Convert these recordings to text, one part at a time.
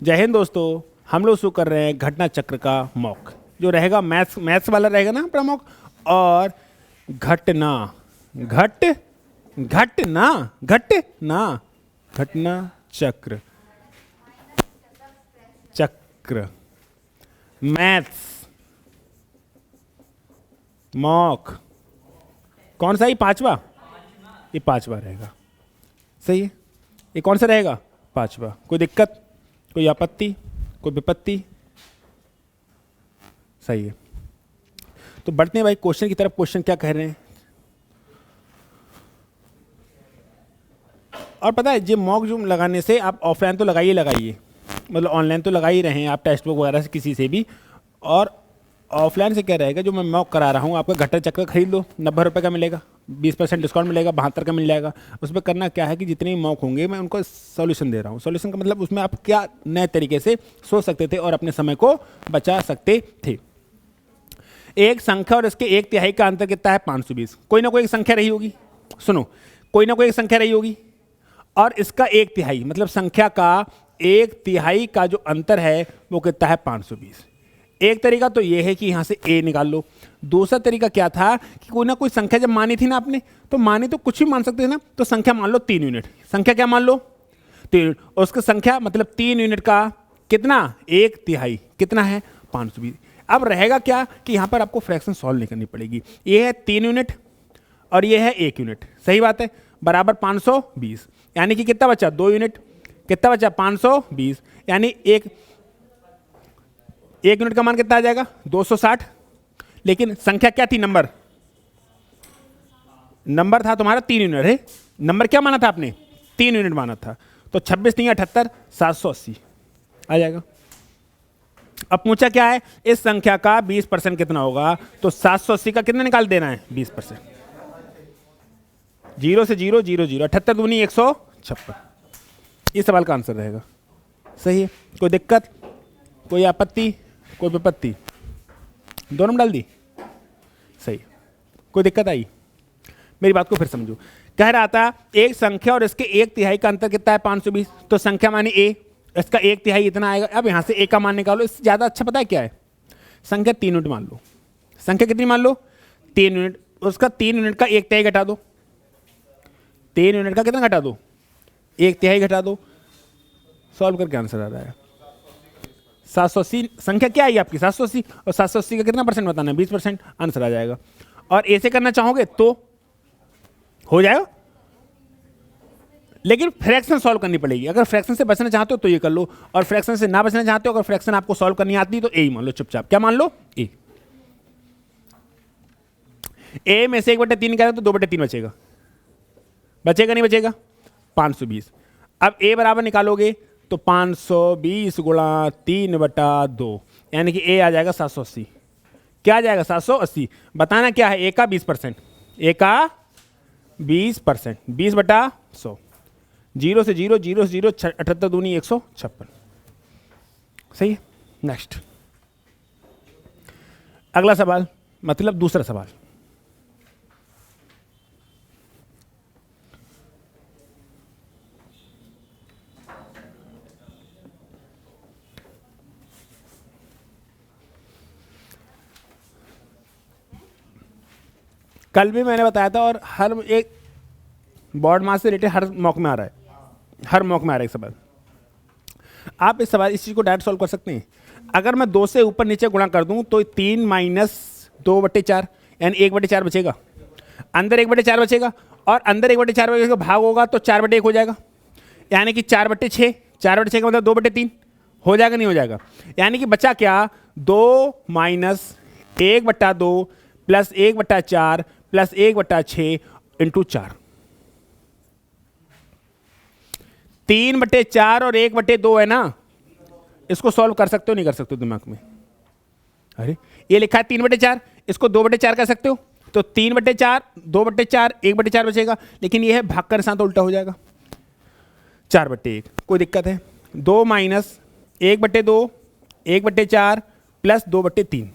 जय हिंद दोस्तों, हम लोग शुरू कर रहे हैं घटना चक्र का मॉक, जो रहेगा मैथ्स वाला रहेगा ना अपना मॉक। और घटना घटना चक्र मैथ्स मॉक। कौन सा? ये पांचवा, ये पांचवा रहेगा। सही है, ये कौन सा रहेगा? पांचवा। कोई दिक्कत, कोई आपत्ति, कोई विपत्ति? सही है, तो बढ़ते हैं भाई क्वेश्चन की तरफ। क्वेश्चन क्या कह रहे हैं? और पता है, ये मॉक जूम लगाने से आप ऑफलाइन तो लगाइए, मतलब ऑनलाइन तो लगा ही रहे हैं आप टेक्स्ट बुक वगैरह से किसी से भी। और ऑफलाइन से क्या रहेगा, जो मैं मॉक करा रहा हूँ, आपका घटना चक्र खरीद लो, 90 रुपये का मिलेगा, 20% डिस्काउंट मिलेगा, 72 का मिल जाएगा। उसमें करना क्या है कि जितने भी मॉक होंगे मैं उनको सॉल्यूशन दे रहा हूँ। सॉल्यूशन का मतलब उसमें आप क्या नए तरीके से सोच सकते थे और अपने समय को बचा सकते थे। एक संख्या और इसके एक तिहाई का अंतर कितना है? 520। कोई ना कोई एक संख्या रही होगी, सुनो, कोई ना कोई एक संख्या रही होगी और इसका एक तिहाई, मतलब संख्या का एक तिहाई का जो अंतर है वो कितना है? 520। एक तरीका तो ये है कि यहाँ से a निकाल लो। दूसरा तरीका क्या था कि कोई ना कोई संख्या जब मानी थी ना आपने, तो मानी तो कुछ भी मान सकते थे ना, तो संख्या मान लो 3 यूनिट। संख्या क्या मान लो? 3 यूनिट। और उसका संख्या मतलब 3 यूनिट का कितना? एक तिहाई। कितना है? 520। अब रहेगा क्या कि यहाँ पर आपको फ्रैक्शन सॉल्व नहीं करनी पड़ेगी। ये है 3 यूनिट और ये है 1 यूनिट, सही बात है, बराबर 520। यानी कि कितना बचा? 2 यूनिट। कितना बचा? 520। यानी एक यूनिट का मान कितना आ जाएगा? 260। लेकिन संख्या क्या थी? नंबर था तुम्हारा 3 यूनिट है। नंबर क्या माना था आपने? 3 यूनिट माना था। तो 26 नहीं 78, 780 आ जाएगा। अब पूछा क्या है, इस संख्या का 20% कितना होगा? तो 780 का कितना निकाल देना है? 20%। 0 से 0 0 0, 78 दूनी 156। इस सवाल का आंसर रहेगा। सही है, कोई दिक्कत, कोई आपत्ति, कोई विपत्ति? दोनों में डाल दी। सही, कोई दिक्कत आई? मेरी बात को फिर समझो। कह रहा था एक संख्या और इसके एक तिहाई का अंतर कितना है? 520। तो संख्या माने a, इसका एक तिहाई इतना आएगा। अब यहां से a का मान निकालो। इससे ज्यादा अच्छा पता है क्या है? संख्या 3 यूनिट मान लो। संख्या कितनी मान लो? 3 यूनिट। उसका 3 यूनिट का एक तिहाई घटा दो। 3 यूनिट का कितना घटा दो? एक तिहाई घटा दो। सॉल्व करके आंसर आ रहा है 780। संख्या क्या आई आपकी? 780। और 780 का कितना परसेंट बताना है? 20%। आंसर आ जाएगा। और ऐसे करना चाहोगे तो हो जाएगा, लेकिन फ्रैक्शन सॉल्व करनी पड़ेगी। अगर फ्रैक्शन से बचना चाहते हो तो ये कर लो, और फ्रैक्शन से ना बचना चाहते हो, अगर फ्रैक्शन आपको सॉल्व करनी आती है तो ए ही मान लो चुपचाप। क्या मान लो? ए में से 1/3 निकालें तो 2/3 बचेगा। बचेगा नहीं बचेगा? 520। अब ए बराबर निकालोगे तो 520 गुणा 3/2, यानी कि ए आ जाएगा 780। क्या आ जाएगा? 780। बताना क्या है? ए का 20%। ए का 20%, 20/100। 0 से 0 0 से 0, 78 दूनी 156। सही है। नेक्स्ट अगला सवाल, मतलब दूसरा सवाल। कल भी मैंने बताया था, और हर एक बोर्ड मार्क्स से रिलेटेड हर मॉक में आ रहा है, हर मॉक में आ रहा है एक सवाल। आप इस चीज़ को डायरेक्ट सॉल्व कर सकते हैं। अगर मैं 2 से ऊपर नीचे गुणा कर दूं तो 3 - 2/4, यानी 1/4 बचेगा। अंदर 1/4 बचेगा, और अंदर 1/4 बचेगा, भाग होगा तो 4/1 हो जाएगा, यानी कि 4/6। 4/6 का मतलब 2/3 हो जाएगा, नहीं हो जाएगा? यानी कि बचा क्या? 2 - 1/2 प्लस 1/4 प्लस 1/6 इंटू 4। 3/4 और 1/2 है ना, इसको सॉल्व कर सकते हो नहीं कर सकते हो दिमाग में? अरे ये लिखा है 3/4, इसको 2/4 कर सकते हो, तो 3/4 2/4 1/4 बचेगा। लेकिन ये है भाग कर साथ उल्टा हो जाएगा, 4/1। कोई दिक्कत है? 2 - 1/2 1/4 प्लस 2/3,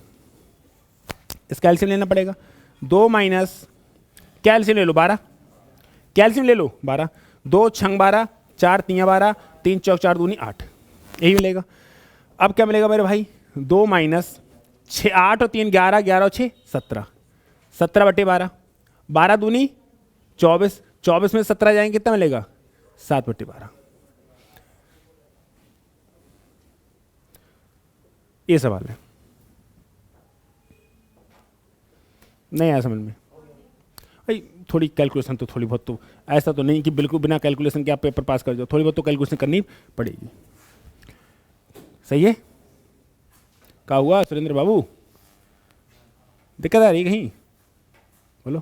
इसका एलसीएम लेना पड़ेगा। 2 माइनस क्या एलसीएम ले लो? 12। क्या एलसीएम ले लो? 12। 2 छंग 12, 4 तियां 12, 3 चौक 4 दूनी 8। यही मिलेगा। अब क्या मिलेगा मेरे भाई, 2 माइनस 6, 8 और 3 11, 11 और 6 17, 17/12, 12 दूनी 24, 24 में 17 जाएंगे कितना मिलेगा, 7/12। ये सवाल है, नहीं आया समझ में भाई? थोड़ी कैलकुलेशन तो थोड़ी बहुत तो, ऐसा तो नहीं कि बिल्कुल बिना कैलकुलेशन के आप पेपर पास कर जाओ, थोड़ी बहुत तो कैलकुलेशन करनी पड़ेगी। सही है? क्या हुआ सुरेंद्र बाबू, दिक्कत आ रही है कहीं? बोलो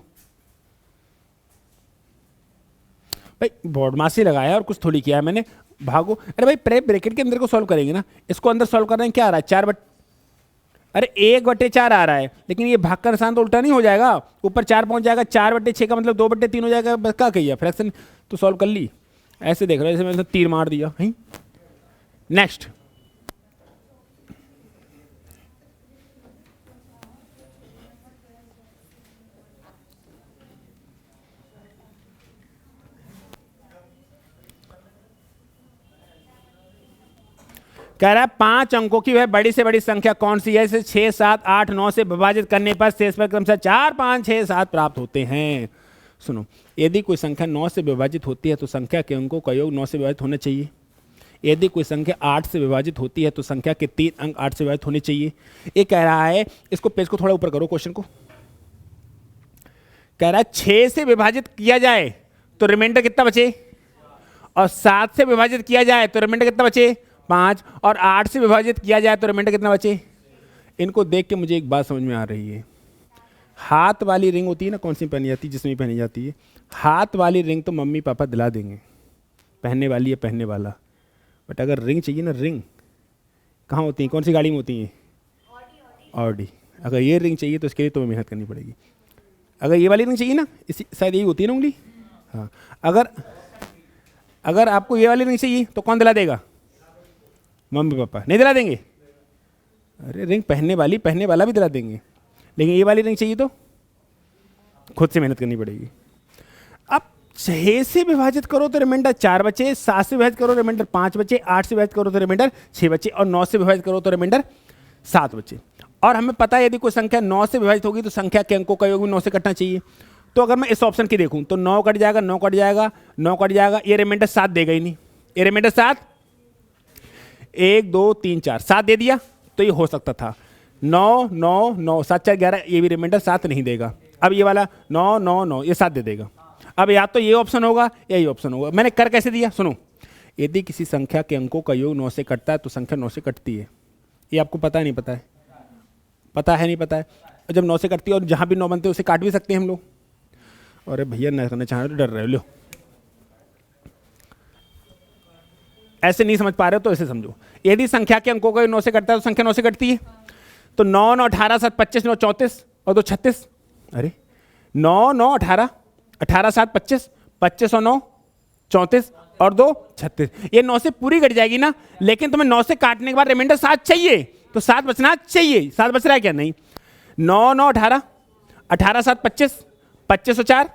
भाई, बोर्डमासी लगाया और कुछ थोड़ी किया है मैंने, भागो। अरे भाई ब्रैकेट के अंदर को सॉल्व करेंगे ना, इसको अंदर सॉल्व कर रहे हैं, क्या आ रहा है 4 अरे 1/4 आ रहा है, लेकिन ये भाग का निशान तो उल्टा नहीं हो जाएगा, ऊपर 4 पहुंच जाएगा, 4/6 का मतलब 2/3 हो जाएगा, बस क्या कहिए, फ्रैक्शन तो सॉल्व कर ली। ऐसे देख रहे हो, जैसे मैंने तीर मार दिया। नेक्स्ट, कह रहा है 5 अंकों की वह बड़ी से बड़ी संख्या कौन सी है, इसे 6, 7, 8, 9 से विभाजित करने पर शेष पर क्रमशः 4, 5, 6, 7 प्राप्त होते हैं। सुनो, यदि कोई संख्या 9 से विभाजित होती है तो संख्या के अंकों का योग 9 से विभाजित होना चाहिए। यदि कोई संख्या 8 से विभाजित होती है तो संख्या के 3 अंक 8 से विभाजित होने चाहिए। ये कह रहा है, इसको पेज को थोड़ा ऊपर करो क्वेश्चन को। कह रहा है 6 से विभाजित किया जाए तो रिमाइंडर कितना बचे, और 7 से विभाजित किया जाए तो रिमाइंडर कितना बचे, 5, और 8 से विभाजित किया जाए तो रिमाइंडर कितना बचे। इनको देख के मुझे एक बात समझ में आ रही है, हाथ वाली रिंग होती है ना, कौन सी पहनी जाती है, जिसमें पहनी जाती है, हाथ वाली रिंग तो मम्मी पापा दिला देंगे, पहनने वाली है पहनने वाला, बट अगर रिंग चाहिए ना, रिंग कहाँ होती है, कौन सी गाड़ी में होती है, ऑडी। अगर ये रिंग चाहिए तो इसके लिए तुम्हें मेहनत करनी पड़ेगी। अगर ये वाली रिंग चाहिए ना, इसी शायद यही होती है ना उंगली, हाँ, अगर आपको ये वाली रिंग चाहिए तो कौन दिला देगा, मम्मी पापा नहीं दिला देंगे। अरे रिंग पहनने वाला भी दिला देंगे, लेकिन ये वाली रिंग चाहिए तो खुद से मेहनत करनी पड़ेगी। अब 6 से विभाजित करो तो रिमाइंडर 4 बचे, 7 से विभाजित करो रिमाइंडर 5 बचे, 8 से विभाजित करो तो रिमाइंडर 6 बचे, और 9 से विभाजित करो तो रिमाइंडर 7 बचे। और हमें पता है यदि कोई संख्या 9 से विभाजित होगी तो संख्या के अंकों का योग भी 9 से कटना चाहिए। तो अगर मैं इस ऑप्शन की देखूं तो 9 कट जाएगा, 9 कट जाएगा, 9 कट जाएगा, ये रिमाइंडर 7 देगा ही नहीं, ये रिमाइंडर 7, 1 2 3 4 7 दे दिया, तो ये हो सकता था 9 9 9 7 4 11, ये भी रिमाइंडर 7 नहीं देगा। अब ये वाला 9 9 9 ये 7 दे देगा। अब या तो ये ऑप्शन होगा या ये ऑप्शन होगा। मैंने कर कैसे दिया, सुनो, यदि किसी संख्या के अंकों का योग 9 से कटता है तो संख्या 9 से कटती है। ये आपको पता है नहीं पता है, पता है नहीं पता है। जब 9 से कटती है और जहां भी 9 बनते हैं उसे काट भी सकते हैं हम लोग। अरे भैया न करना चाह रहे तो डर रहे हो, लो ऐसे नहीं समझ पा रहे हो तो ऐसे समझो, यदि संख्या के अंकों का 9 से कटता है तो संख्या 9 से कटती है। तो 9 9 18 7 25 9 34 और 2 36, अरे 9 9 18 18 7 25 25 और 9 34 और 2 36, ये 9 से पूरी कट जाएगी ना, लेकिन तुम्हें 9 से काटने के बाद रिमाइंडर 7 चाहिए, तो 7 बचना चाहिए। 7 बच रहा है क्या, नहीं। 9 9 18 18 7 25 25 और 4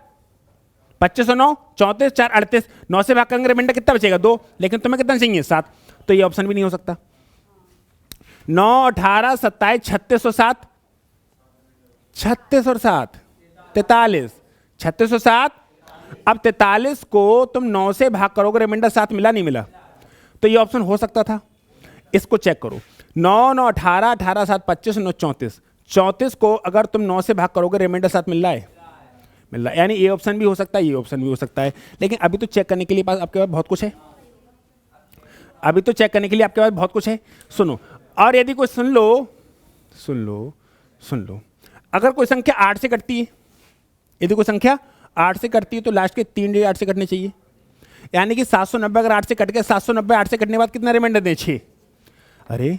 25 और 9 34 4 38, 9 से भाग करेंगे रिमाइंडर कितना बचेगा, 2, लेकिन तुम्हें कितना चाहिए, 7, तो ये ऑप्शन भी नहीं हो सकता। 9 18 27 36 और 7 36 और 7 43 36 और 7। अब 43 को तुम 9 से भाग करोगे रिमाइंडर 7 मिला नहीं मिला, तो ये ऑप्शन हो सकता था। इसको चेक करो, 9 9 18 18 7 25 9 34, 34 को अगर तुम 9 से भाग करोगे रिमाइंडर 7 मिल रहा है, मिल रहा है, यानी ये ऑप्शन भी हो सकता है, ये ऑप्शन भी हो सकता है। लेकिन अभी तो चेक करने के लिए पास आपके पास बहुत कुछ है, अभी तो चेक करने के लिए आपके पास बहुत कुछ है। सुनो, और यदि कोई सुन लो, अगर कोई संख्या 8 से कटती है, यदि कोई संख्या 8 से कटती है तो लास्ट के 3 डिजिट 8 से कटने चाहिए, यानी कि 790 अगर 8 से कट गया, 790 8 से कटने के बाद कितना रिमाइंडर दें, 6। अरे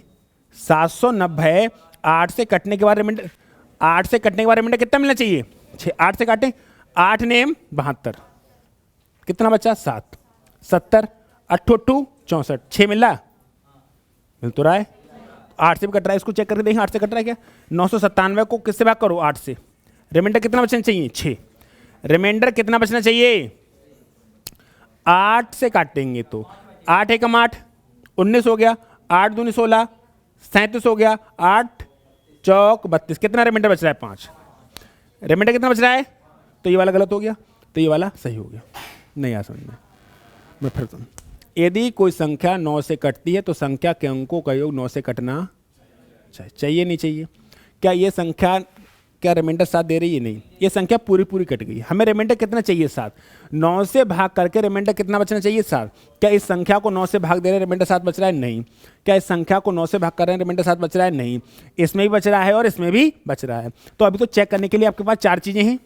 790 8 से कटने के बाद रिमाइंडर, 8 से कटने के बाद रिमाइंडर कितना मिलना चाहिए, 6। 8 से काटें, 8 नेम 72, कितना बचा, 7 70 8 64, 6 मिल रहा, मिल तो रहा है। 8 से भी कट रहा है, इसको चेक करके देखें 8 से कट रहा है क्या। 997 को किससे भाग करो, 8 से, रिमाइंडर कितना बचना चाहिए, 6। रिमाइंडर कितना बचना चाहिए, 8 से काटेंगे तो 8 एकम 8 19 हो गया, 8 दूनी 16, 37 हो गया, 8 चौक 32, कितना रिमाइंडर बच रहा है? 5। रिमाइंडर कितना बच रहा है? तो ये वाला गलत हो गया, तो ये वाला सही हो गया। नहीं आ समझ में? मैं फिर तो, यदि कोई संख्या 9 से कटती है तो संख्या के अंकों का योग 9 से कटना चाहिए नहीं चाहिए? क्या ये संख्या क्या रिमाइंडर 7 दे रही है? नहीं, ये संख्या पूरी पूरी कट गई। हमें रिमाइंडर कितना चाहिए? 7। 9 से भाग करके रिमाइंडर कितना बचना चाहिए? 7। क्या इस संख्या को 9 से भाग दे रहे हैं, रिमाइंडर 7 बच रहा है? नहीं। क्या इस संख्या को 9 से भाग कर रहे हैं, रिमाइंडर 7 बच रहा है? नहीं। इसमें भी बच रहा है और इसमें भी बच रहा है। तो अभी तो चेक करने के लिए आपके पास 4 चीजें हैं,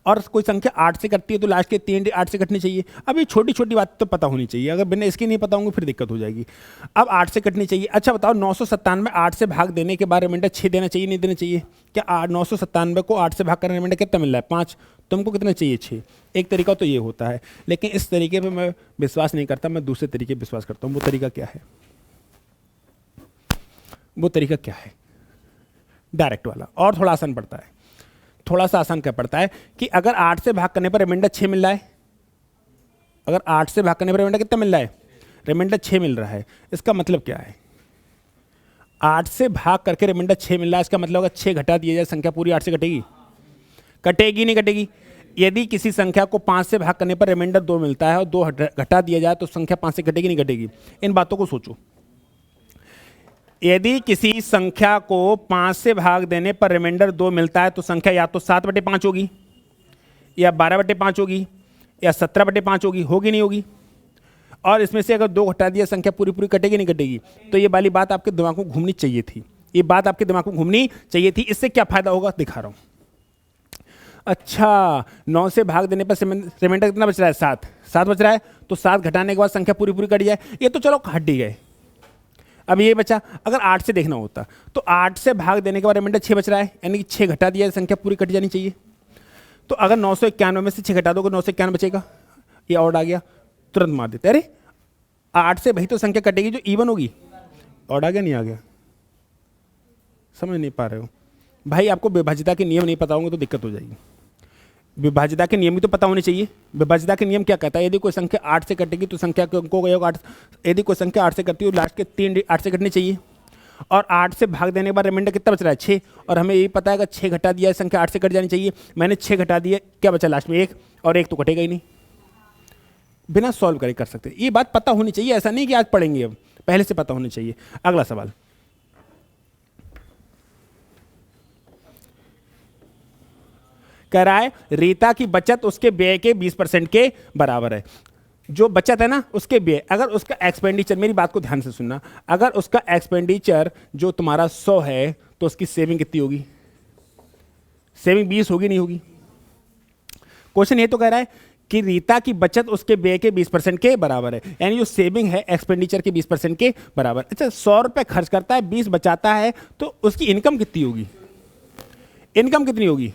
और कोई संख्या 8 से कटती है तो लास्ट के 3 8 से कटनी चाहिए। अब ये छोटी छोटी बात तो पता होनी चाहिए, अगर बिना इसकी नहीं पता होंगे फिर दिक्कत हो जाएगी। अब 8 से कटनी चाहिए। अच्छा बताओ, 997 8 से भाग देने के बाद रिमाइंडर 6 देना चाहिए नहीं देना चाहिए? क्या 997 को 8 से भाग कर रिमाइंडर कितना मिल रहा है? 5। तुमको कितना चाहिए? 6। एक तरीका तो ये होता है, लेकिन इस तरीके पर मैं विश्वास नहीं करता, मैं दूसरे तरीके पर विश्वास करता हूँ। वो तरीका क्या है? वो तरीका क्या है? डायरेक्ट वाला, और थोड़ा आसान पड़ता है। थोड़ा सा आसान क्या पड़ता है कि अगर 8 से भाग करने पर रिमाइंडर 6 मिल रहा है, अगर 8 से भाग करने पर रिमाइंडर कितना मिल रहा है? रिमाइंडर 6 मिल रहा है। इसका मतलब क्या है? 8 से भाग करके रिमाइंडर 6 मिल रहा है, इसका मतलब अगर 6 घटा दिया जाए संख्या पूरी 8 से कटेगी? कटेगी नहीं कटेगी? यदि किसी संख्या को 5 से भाग करने पर रिमाइंडर 2 मिलता है और 2 घटा दिया जाए तो संख्या 5 से कटेगी नहीं कटेगी? इन बातों को सोचो। यदि किसी संख्या को 5 से भाग देने पर रिमाइंडर 2 मिलता है तो संख्या या तो 7/5 होगी, या 12/5 होगी, या 17/5 होगी। होगी नहीं होगी? और इसमें से अगर 2 घटा दिया संख्या पूरी पूरी कटेगी नहीं कटेगी? तो ये वाली बात आपके दिमाग में घूमनी चाहिए थी, ये बात आपके दिमाग में घूमनी चाहिए थी। इससे क्या फायदा होगा दिखा रहा हूँ। अच्छा, 9 से भाग देने पर रिमाइंडर कितना बच रहा है? 7 बच रहा है, तो 7 घटाने के बाद संख्या पूरी पूरी कट जाए, ये तो चलो हट ही गए। अब ये बचा, अगर 8 से देखना होता तो 8 से भाग देने के बाद रिमाइंडर 6 बच रहा है, यानी कि 6 घटा दिया, संख्या पूरी कट जानी चाहिए। तो अगर 991 में से 6 घटा दोगे 991 बचेगा, ये ऑड आ गया, तुरंत मार देते। अरे 8 से भाई तो संख्या कटेगी जो इवन होगी। ऑड आ गया नहीं आ गया? समझ नहीं पा रहे हो भाई? आपको विभाज्यता के नियम नहीं पता होंगे तो दिक्कत हो जाएगी। विभाज्यता के नियम भी तो पता होने चाहिए। विभाज्यता के नियम क्या कहता है? यदि कोई संख्या 8 से कटेगी तो संख्या के अंकों का योग 8। यदि कोई संख्या 8 से कटती है तो लास्ट के 3 8 से कटनी चाहिए, और 8 से भाग देने के बाद रिमाइंडर कितना बच रहा है? 6। और हमें यही पता है अगर 6 घटा दिया है संख्या 8 से कट जानी चाहिए। मैंने 6 घटा दिया, क्या बचा लास्ट में? 1, और 1 तो कटेगा ही नहीं। बिना सॉल्व करे कर सकते। ये बात पता होनी चाहिए, ऐसा नहीं कि आज पढ़ेंगे, अब पहले से पता होनी चाहिए। अगला सवाल, कह रहा है रीता की बचत उसके व्यय के 20% के बराबर है। जो बचत है ना उसके व्यय, अगर उसका एक्सपेंडिचर, मेरी बात को ध्यान से सुनना, अगर उसका एक्सपेंडिचर जो तुम्हारा 100 है तो उसकी सेविंग कितनी होगी? सेविंग 20 होगी नहीं होगी? क्वेश्चन ये तो कह रहा है कि रीता की बचत उसके व्यय के 20% के बराबर है, यानी जो सेविंग है एक्सपेंडिचर के 20% के बराबर। अच्छा, 100 रुपये खर्च करता है, 20 बचाता है, तो उसकी इनकम कितनी होगी? इनकम कितनी होगी?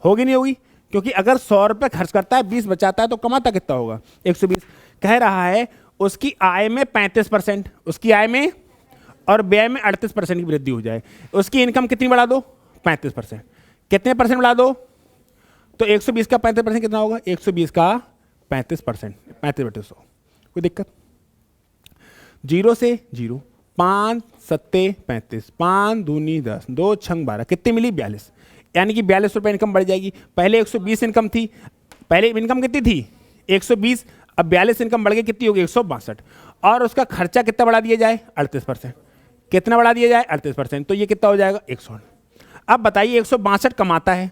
होगी नहीं होगी? क्योंकि अगर 100 रुपये खर्च करता है, 20 बचाता है, तो कमाता कितना होगा? 120। कह रहा है उसकी आय में 35%, उसकी आय में और व्यय में 38% की वृद्धि हो जाए। उसकी इनकम कितनी बढ़ा दो? 35%। कितने परसेंट बढ़ा दो? तो 120 का 35% कितना होगा? 120 का 35%, 35/100। कोई दिक्कत? 0 से 0, 5 सत्ते 35, 5 दूनी 10, 2 छंग 12, कितनी मिली? 42। यानी कि 42 रुपये इनकम बढ़ जाएगी। पहले 120 इनकम थी, पहले इनकम कितनी थी? 120, अब 42 इनकम बढ़ गई, कितनी होगी? 162। और उसका खर्चा कितना बढ़ा दिया जाए? 38%। कितना बढ़ा दिया जाए? 38%। तो ये कितना हो जाएगा? 108। अब बताइए 162 कमाता है,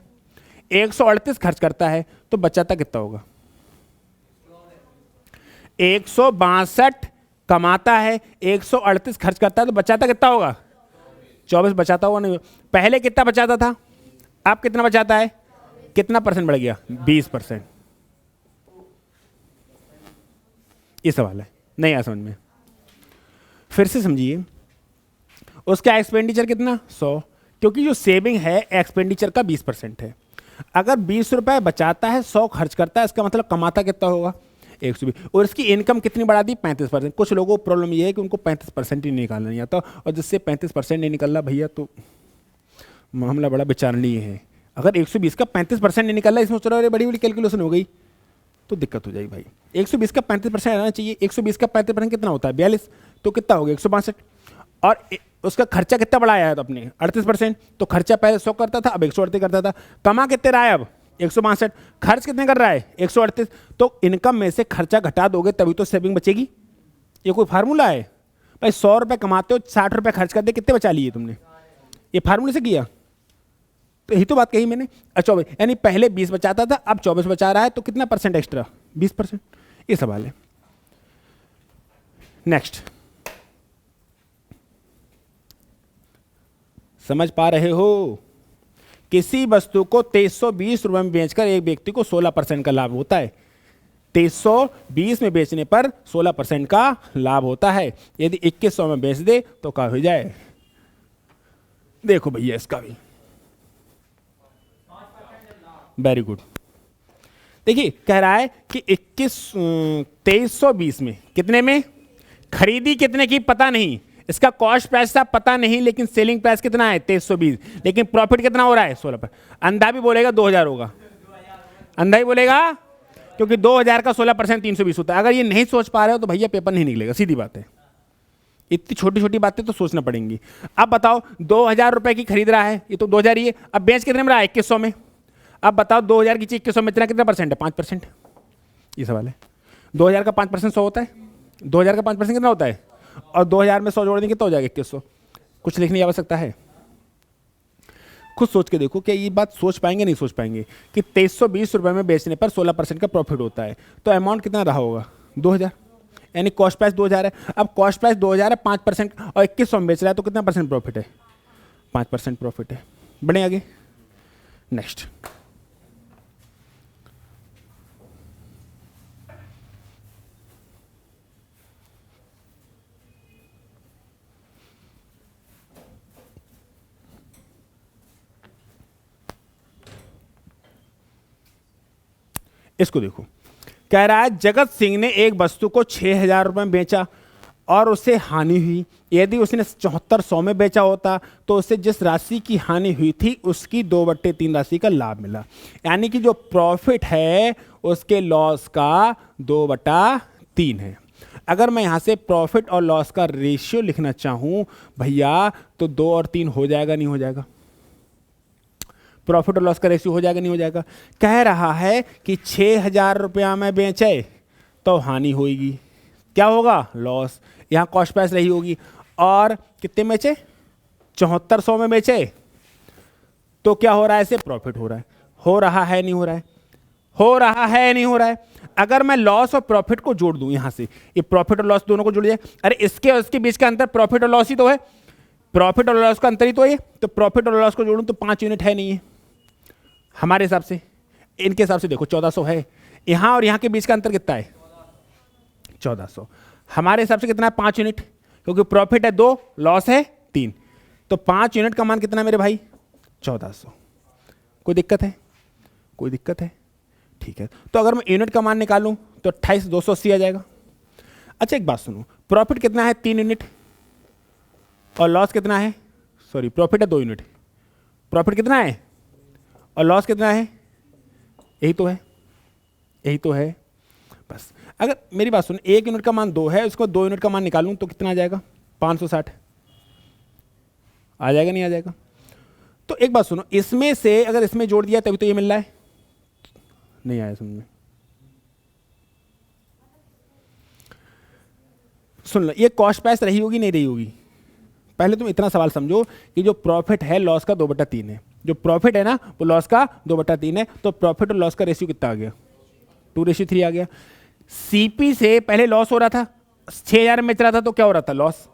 138 खर्च करता है, तो बचाता कितना होगा? 162 कमाता है, 138 खर्च करता है, तो बचाता कितना होगा? 24 बचाता होगा नहीं? पहले कितना बचाता था, अब कितना बचाता है? कितना परसेंट बढ़ गया? 20%। ये सवाल है, नहीं आया समझ में? फिर से समझिए, उसका एक्सपेंडिचर कितना? 100, क्योंकि जो सेविंग है एक्सपेंडिचर का 20% है। अगर 20 रुपए बचाता है, 100 खर्च करता है, इसका मतलब कमाता कितना होगा? 120। और इसकी इनकम कितनी बढ़ा दी? 35%। कुछ लोगों को प्रॉब्लम ये है कि उनको 35% ही निकालना नहीं आता, और जिससे 35% नहीं निकल रहा भैया तो मामला बड़ा विचारणीय है। अगर 120 का 35% नहीं निकल रहा, इसमें सोच रहा है बड़ी बड़ी कैलकुलेशन हो गई, तो दिक्कत हो जाएगी भाई। 120 का 35% रहना चाहिए। 120 का 35% कितना होता है? 42। तो कितना हो गया? 162। और उसका खर्चा कितना बढ़ाया है? तो अपने 38%। तो खर्चा पहले 100 करता था, अब 138 करता था। कमा कितने रहा है? अब 162। खर्च कितने कर रहा है? 138। तो इनकम में से खर्चा घटा दोगे तभी तो सेविंग बचेगी। ये कोई फार्मूला है भाई? 100 रुपये कमाते हो, 60 रुपये खर्च कर दे, कितने बचा लिए तुमने? ये फार्मूले से किया? तो यही तो बात कही मैंने। 24, यानी पहले 20 बचाता था, अब 24 बचा रहा है, तो कितना परसेंट एक्स्ट्रा? 20%। ये सवाल है। नेक्स्ट, समझ पा रहे हो? किसी वस्तु को 2320 रुपये में बेचकर एक व्यक्ति को 16% का लाभ होता है। 2320 में बेचने पर 16% का लाभ होता है। यदि 2100 में बेच दे तो क्या हो जाए? देखो भैया इसका भी वेरी गुड। देखिए कह रहा है कि 2320 में कितने में खरीदी, कितने की पता नहीं, इसका कॉस्ट प्राइस था पता नहीं, लेकिन सेलिंग प्राइस कितना है? 2320। लेकिन प्रॉफिट कितना हो रहा है? 16%। अंधा भी बोलेगा 2000 होगा, अंधा ही बोलेगा, क्योंकि 2000 का 16% 320 होता है। अगर ये नहीं सोच पा रहे हो तो भैया पेपर नहीं निकलेगा, सीधी बात है। इतनी छोटी छोटी बातें तो सोचना पड़ेंगी। अब बताओ 2000 रुपए की खरीद रहा है, ये तो 2000 ही है, अब बेच कितने में रहा है? 2100 में। अब बताओ 2000 की चीज 2100 में कितना परसेंट है? 5%। ये सवाल है। 2000 का 5% 100 होता है। 2000 का 5% कितना होता है? और 2000 में 100 जोड़ देंगे कितना हो जाएगा? 2100। कुछ लिखने की आवश्यकता है? खुद सोच के देखो, क्या ये बात सोच पाएंगे? नहीं सोच पाएंगे कि 2320 रुपये में बेचने पर 16% का प्रॉफिट होता है। तो अमाउंट कितना रहा होगा? 2000, यानी कॉस्ट प्राइस 2000 है। अब कॉस्ट प्राइस 2000 है, 5% और 2100 में बेच रहा है, तो कितना परसेंट प्रॉफिट है? 5% प्रॉफिट है। बढ़े आगे। नेक्स्ट, इसको देखो। कह रहा है जगत सिंह ने एक वस्तु को 6000 रुपये में बेचा और उसे हानि हुई। यदि उसने 7400 में बेचा होता तो उसे जिस राशि की हानि हुई थी उसकी 2/3 राशि का लाभ मिला। यानी कि जो प्रॉफिट है उसके लॉस का 2/3 है। अगर मैं यहां से प्रॉफिट और लॉस का रेशियो लिखना चाहूं भैया, तो 2 और 3 हो जाएगा, नहीं हो जाएगा? प्रॉफिट और लॉस का रेशियो हो जाएगा, नहीं हो जाएगा? कह रहा है कि 6000 रुपया में बेचे तो हानि होगी, क्या होगा? लॉस। यहाँ कॉस्ट प्राइस रही होगी। और कितने में बेचे? 7400 में बेचे, तो क्या हो रहा है? इसे प्रॉफिट हो रहा है। हो रहा है, नहीं हो रहा है? हो रहा है, नहीं हो रहा है? अगर मैं लॉस और प्रॉफिट को जोड़ दूं यहां से, ये प्रॉफिट और लॉस दोनों को जोड़ दिया, अरे इसके और इसके बीच का अंतर प्रॉफिट और लॉस ही तो है। प्रॉफिट और लॉस का अंतर ही तो है। तो प्रॉफिट और लॉस को जोड़ूं तो 5 यूनिट है, नहीं है हमारे हिसाब से। इनके हिसाब से देखो 1400 है। यहां और यहां के बीच का अंतर कितना है? 1400। हमारे हिसाब से कितना है? 5 यूनिट, क्योंकि प्रॉफिट है 2, लॉस है 3। तो 5 यूनिट का मान कितना है मेरे भाई? 1400। कोई दिक्कत है? कोई दिक्कत है? ठीक है। तो अगर मैं यूनिट का मान निकालूं तो 28,280 आ जाएगा। अच्छा एक बात सुनो, प्रॉफिट कितना है? 3 यूनिट। और लॉस कितना है? सॉरी, प्रॉफिट है 2 यूनिट। प्रॉफिट कितना है और लॉस कितना है? यही तो है, यही तो है। बस अगर मेरी बात सुन, 1 यूनिट का मान 2 है, उसको 2 यूनिट का मान निकालूं तो कितना आ जाएगा? 560 आ जाएगा, नहीं आ जाएगा? तो एक बात सुनो, इसमें से अगर इसमें जोड़ दिया तभी तो ये मिल रहा है। नहीं आया समझ में? सुन लो, ये कॉस्ट प्राइस रही होगी, नहीं रही होगी? पहले तुम इतना सवाल समझो कि जो प्रॉफिट है लॉस का 2/3 है। जो प्रॉफिट है ना वो लॉस का 2/3 है। तो प्रॉफिट और लॉस का रेशियो कितना आ गया? 2:3 आ गया। सीपी से पहले लॉस हो रहा था, 6000 में बेच रहा था तो क्या हो रहा था? लॉस।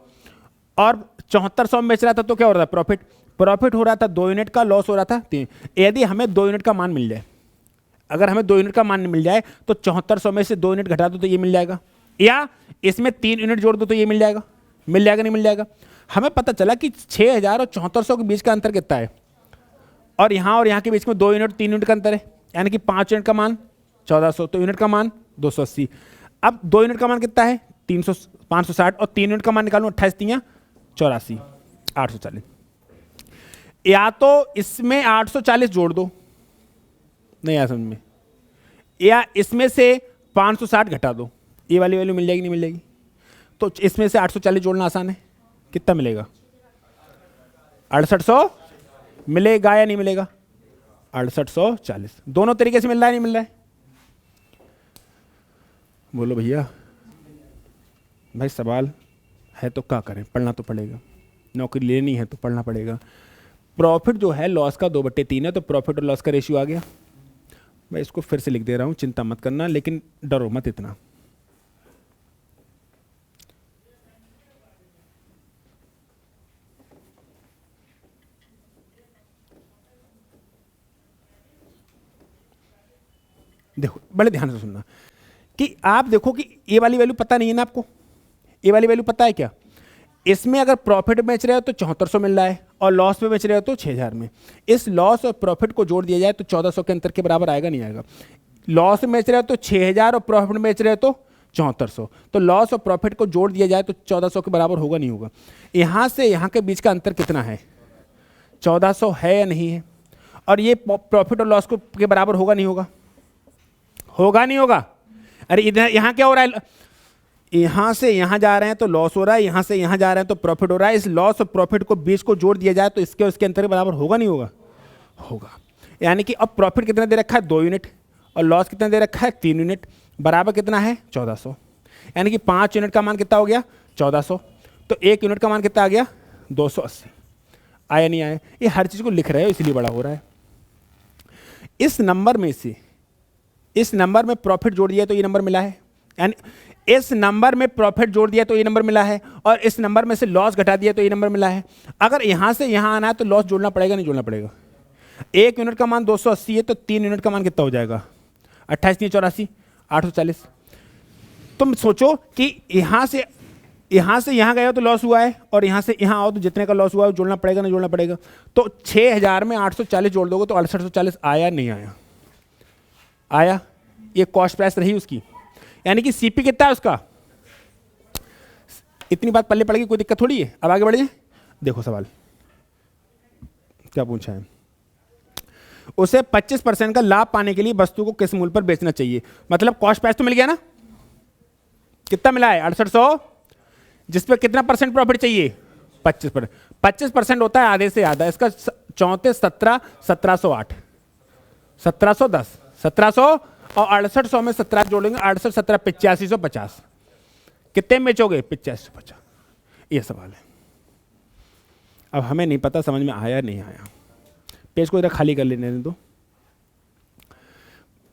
और 7400 में बेच रहा था तो क्या हो रहा था? प्रॉफिट। प्रॉफिट हो रहा था 2 यूनिट का, लॉस हो रहा था 3। यदि हमें 2 यूनिट का मान मिल जाए, अगर हमें 2 यूनिट का मान मिल जाए तो 7400 में से 2 यूनिट घटा दो तो ये मिल जाएगा, या इसमें 3 यूनिट जोड़ दो तो ये मिल जाएगा। मिल जाएगा, नहीं मिल जाएगा? हमें पता चला कि 6000 और 7400 के बीच का अंतर कितना है, और यहाँ के बीच में 2 यूनिट 3 यूनिट का अंतर है, यानी कि 5 यूनिट का मान 1400, तो यूनिट का मान 280। अब 2 यूनिट का मान कितना है? 560, और 3 यूनिट का मान निकालूं 28 3 84, 840। या तो इसमें 840 जोड़ दो, नहीं आया समझ में? या इसमें से 560 घटा दो, ये वाली वैल्यू मिल जाएगी नहीं मिल जाएगी? तो इसमें से 840 जोड़ना आसान है, कितना मिलेगा? 6800 मिलेगा या नहीं मिलेगा? 6840 दोनों तरीके से मिल रहा है नहीं मिल रहा है? बोलो भैया। भाई सवाल है तो क्या करें, पढ़ना तो पड़ेगा, नौकरी लेनी है तो पढ़ना पड़ेगा। प्रॉफिट जो है लॉस का 2/3 है, तो प्रॉफिट और लॉस का रेशियो आ गया। मैं इसको फिर से लिख दे रहा हूं, चिंता मत करना, लेकिन डरो मत इतना। देखो बड़े ध्यान से सुनना कि आप देखो कि ये वाली वैल्यू पता नहीं है ना आपको, ये वाली वैल्यू पता है क्या? इसमें अगर प्रॉफिट बेच रहे हो तो 7400 मिल रहा है, और लॉस में बेच रहे हो तो 6000 में। इस लॉस और प्रॉफिट को जोड़ दिया जाए तो 1400 के अंतर के बराबर आएगा नहीं आएगा? लॉस में बेच रहे हो तो 6000 और प्रॉफिट में बेच रहे हो तो 7400, तो लॉस और प्रॉफिट को जोड़ दिया जाए तो 1400 के बराबर होगा नहीं होगा? यहां से यहां के बीच का अंतर कितना है? 1400 है या नहीं है? और ये प्रॉफिट और लॉस को के बराबर होगा नहीं होगा? होगा नहीं होगा? अरे इधर यहां क्या हो रहा है? यहां से यहां जा रहे हैं तो लॉस हो रहा है, यहां से यहां जा रहे हैं तो प्रॉफिट हो रहा है। इस लॉस और प्रॉफिट को बीच को जोड़ दिया जाए तो इसके उसके अंतर के बराबर होगा नहीं होगा? होगा। यानी कि अब प्रॉफिट कितना दे रखा है? 2 यूनिट, और लॉस कितना दे रखा है? 3 यूनिट, बराबर कितना है? 1400। यानी कि 5 यूनिट का मान कितना हो गया? 1400। तो 1 यूनिट का मान कितना आ गया? 280। आया नहीं आया? ये हर चीज को लिख रहे हो इसलिए बड़ा हो रहा है। इस नंबर में से इस नंबर में प्रॉफिट जोड़ दिया तो ये नंबर मिला है, यानी इस नंबर में प्रॉफिट जोड़ दिया तो ये नंबर मिला है, और इस नंबर में से लॉस घटा दिया तो ये नंबर मिला है। अगर यहां से यहां आना है तो लॉस जोड़ना पड़ेगा नहीं जोड़ना पड़ेगा? 1 यूनिट का मान 280 है, तो 3 यूनिट का मान कितना हो जाएगा? 28 नहीं 84, 840। तुम सोचो कि यहां से यहां गए हो तो लॉस हुआ है, और यहां से यहां आओ तो जितने का लॉस हुआ है जोड़ना पड़ेगा नहीं जोड़ना पड़ेगा? तो 6000 में 840 जोड़ दोगे तो 6840 आया नहीं आया? आया। ये कॉस्ट प्राइस रही उसकी, यानी कि सीपी कितना है उसका? इतनी बात पल्ले पड़ेगी, कोई दिक्कत थोड़ी है। अब आगे बढ़िए, देखो सवाल क्या पूछा है। उसे 25% का लाभ पाने के लिए वस्तु को किस मूल्य पर बेचना चाहिए? मतलब कॉस्ट प्राइस तो मिल गया ना, कितना मिला है? 6800, जिसपे कितना परसेंट प्रॉफिट चाहिए? 25%। 25% होता है आधे से आधा, इसका 34, 17, 1708, 1710, 1700 और 6800 में 17 जोड़ेंगे, 68, 17, 8550। कितने में बेचोगे? 8550। ये सवाल है। अब हमें नहीं पता समझ में आया नहीं आया, पेज को इधर खाली कर लेने दो।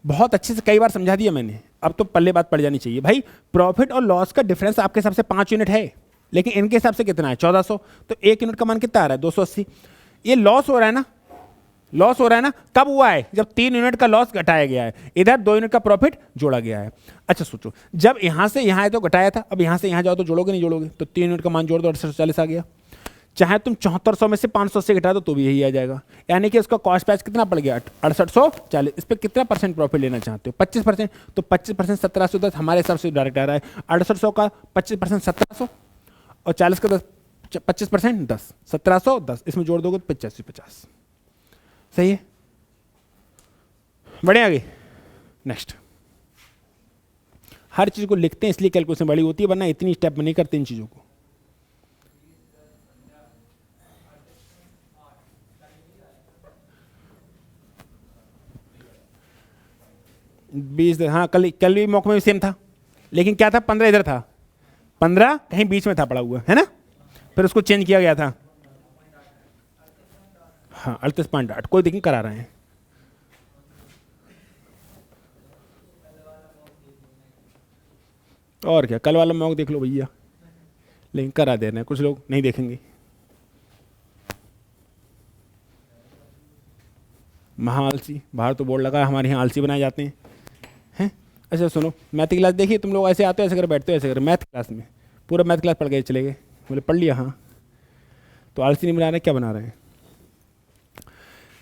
बहुत अच्छे से कई बार समझा दिया मैंने, अब तो पल्ले बात पड़ जानी चाहिए। भाई प्रॉफिट और लॉस का डिफरेंस आपके हिसाब से 5 यूनिट है, लेकिन इनके हिसाब से कितना है? 1400। तो 1 यूनिट का मान कितना आ रहा है? 280। ये लॉस हो रहा है ना, लॉस हो रहा है ना? कब हुआ है? जब 3 यूनिट का लॉस घटाया गया है, इधर 2 यूनिट का प्रॉफिट जोड़ा गया है। अच्छा सोचो, जब यहां से यहां आए तो घटाया था, अब यहां से यहां जाओ तो जोड़ोगे नहीं जोड़ोगे? तो 3 यूनिट का मान जोड़ दो, 6840 आ गया। चाहे तुम 7400 में से 500 से घटा दो तो भी यही आ जाएगा। यानी कि उसका कॉस्ट प्राइस कितना पड़ गया? 6840। इस पर कितना परसेंट प्रॉफिट लेना चाहते हो? 25%। तो 25% 1710 हमारे हिसाब से डायरेक्ट आ रहा है। 6800 का 25% 1700, और 40 का 25% 10, 1710, इसमें जोड़ दोगे तो 8550। सही है? बढ़े आगे। नेक्स्ट। हर चीज को लिखते हैं इसलिए कैलकुलेशन बड़ी होती है, वरना इतनी स्टेप में नहीं करते इन चीजों को। बीस, हाँ कल भी मौके में भी सेम था, लेकिन क्या था? 15 इधर था, 15 कहीं बीच में था पड़ा हुआ है ना, फिर उसको चेंज किया गया था। हाँ 38.8, कोई दिक्कत करा रहे हैं। और क्या, कल वाला मौका देख लो भैया, लेकिन करा दे रहे हैं, कुछ लोग नहीं देखेंगे। महा आलसी, बाहर तो बोर्ड लगा है हमारे यहाँ आलसी बनाए जाते हैं। अच्छा सुनो, मैथ की क्लास देखिए, तुम लोग ऐसे आते हो ऐसे कर बैठते हो ऐसे कर, मैथ क्लास में पूरा मैथ क्लास पढ़ के चले गए, बोले पढ़ लिया हाँ, तो आलसी नहीं बना रहे, क्या बना रहे हैं?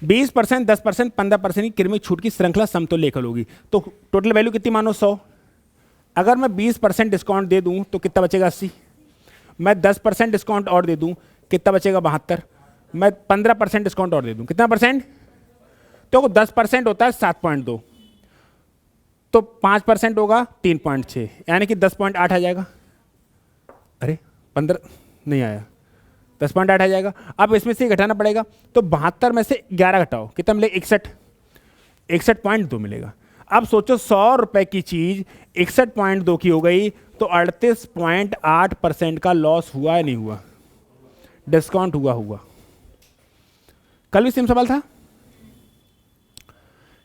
20%, 10%, 15% की क्रमिक छूट की श्रृंखला समतुल्य लेखल होगी। तो टोटल वैल्यू कितनी मानो? 100। अगर मैं 20% डिस्काउंट दे दूं तो कितना बचेगा? 80। मैं 10% डिस्काउंट और दे दूं कितना बचेगा? 72। मैं 15% डिस्काउंट और दे दूं कितना परसेंट? तो 10% होता है 7.2, तो 5% होगा 3.6, यानी कि 10.8 आ जाएगा। अरे 15 नहीं आया, 10.8 आ जाएगा। अब इसमें से घटाना पड़ेगा, तो 72 में से 11 घटाओ, कितना मिलेगा? 61.2 मिलेगा। अब सोचो 100 रुपए की चीज 61.2 की हो गई, तो 38.8% का लॉस हुआ या नहीं हुआ? डिस्काउंट हुआ। कल भी सेम सवाल था,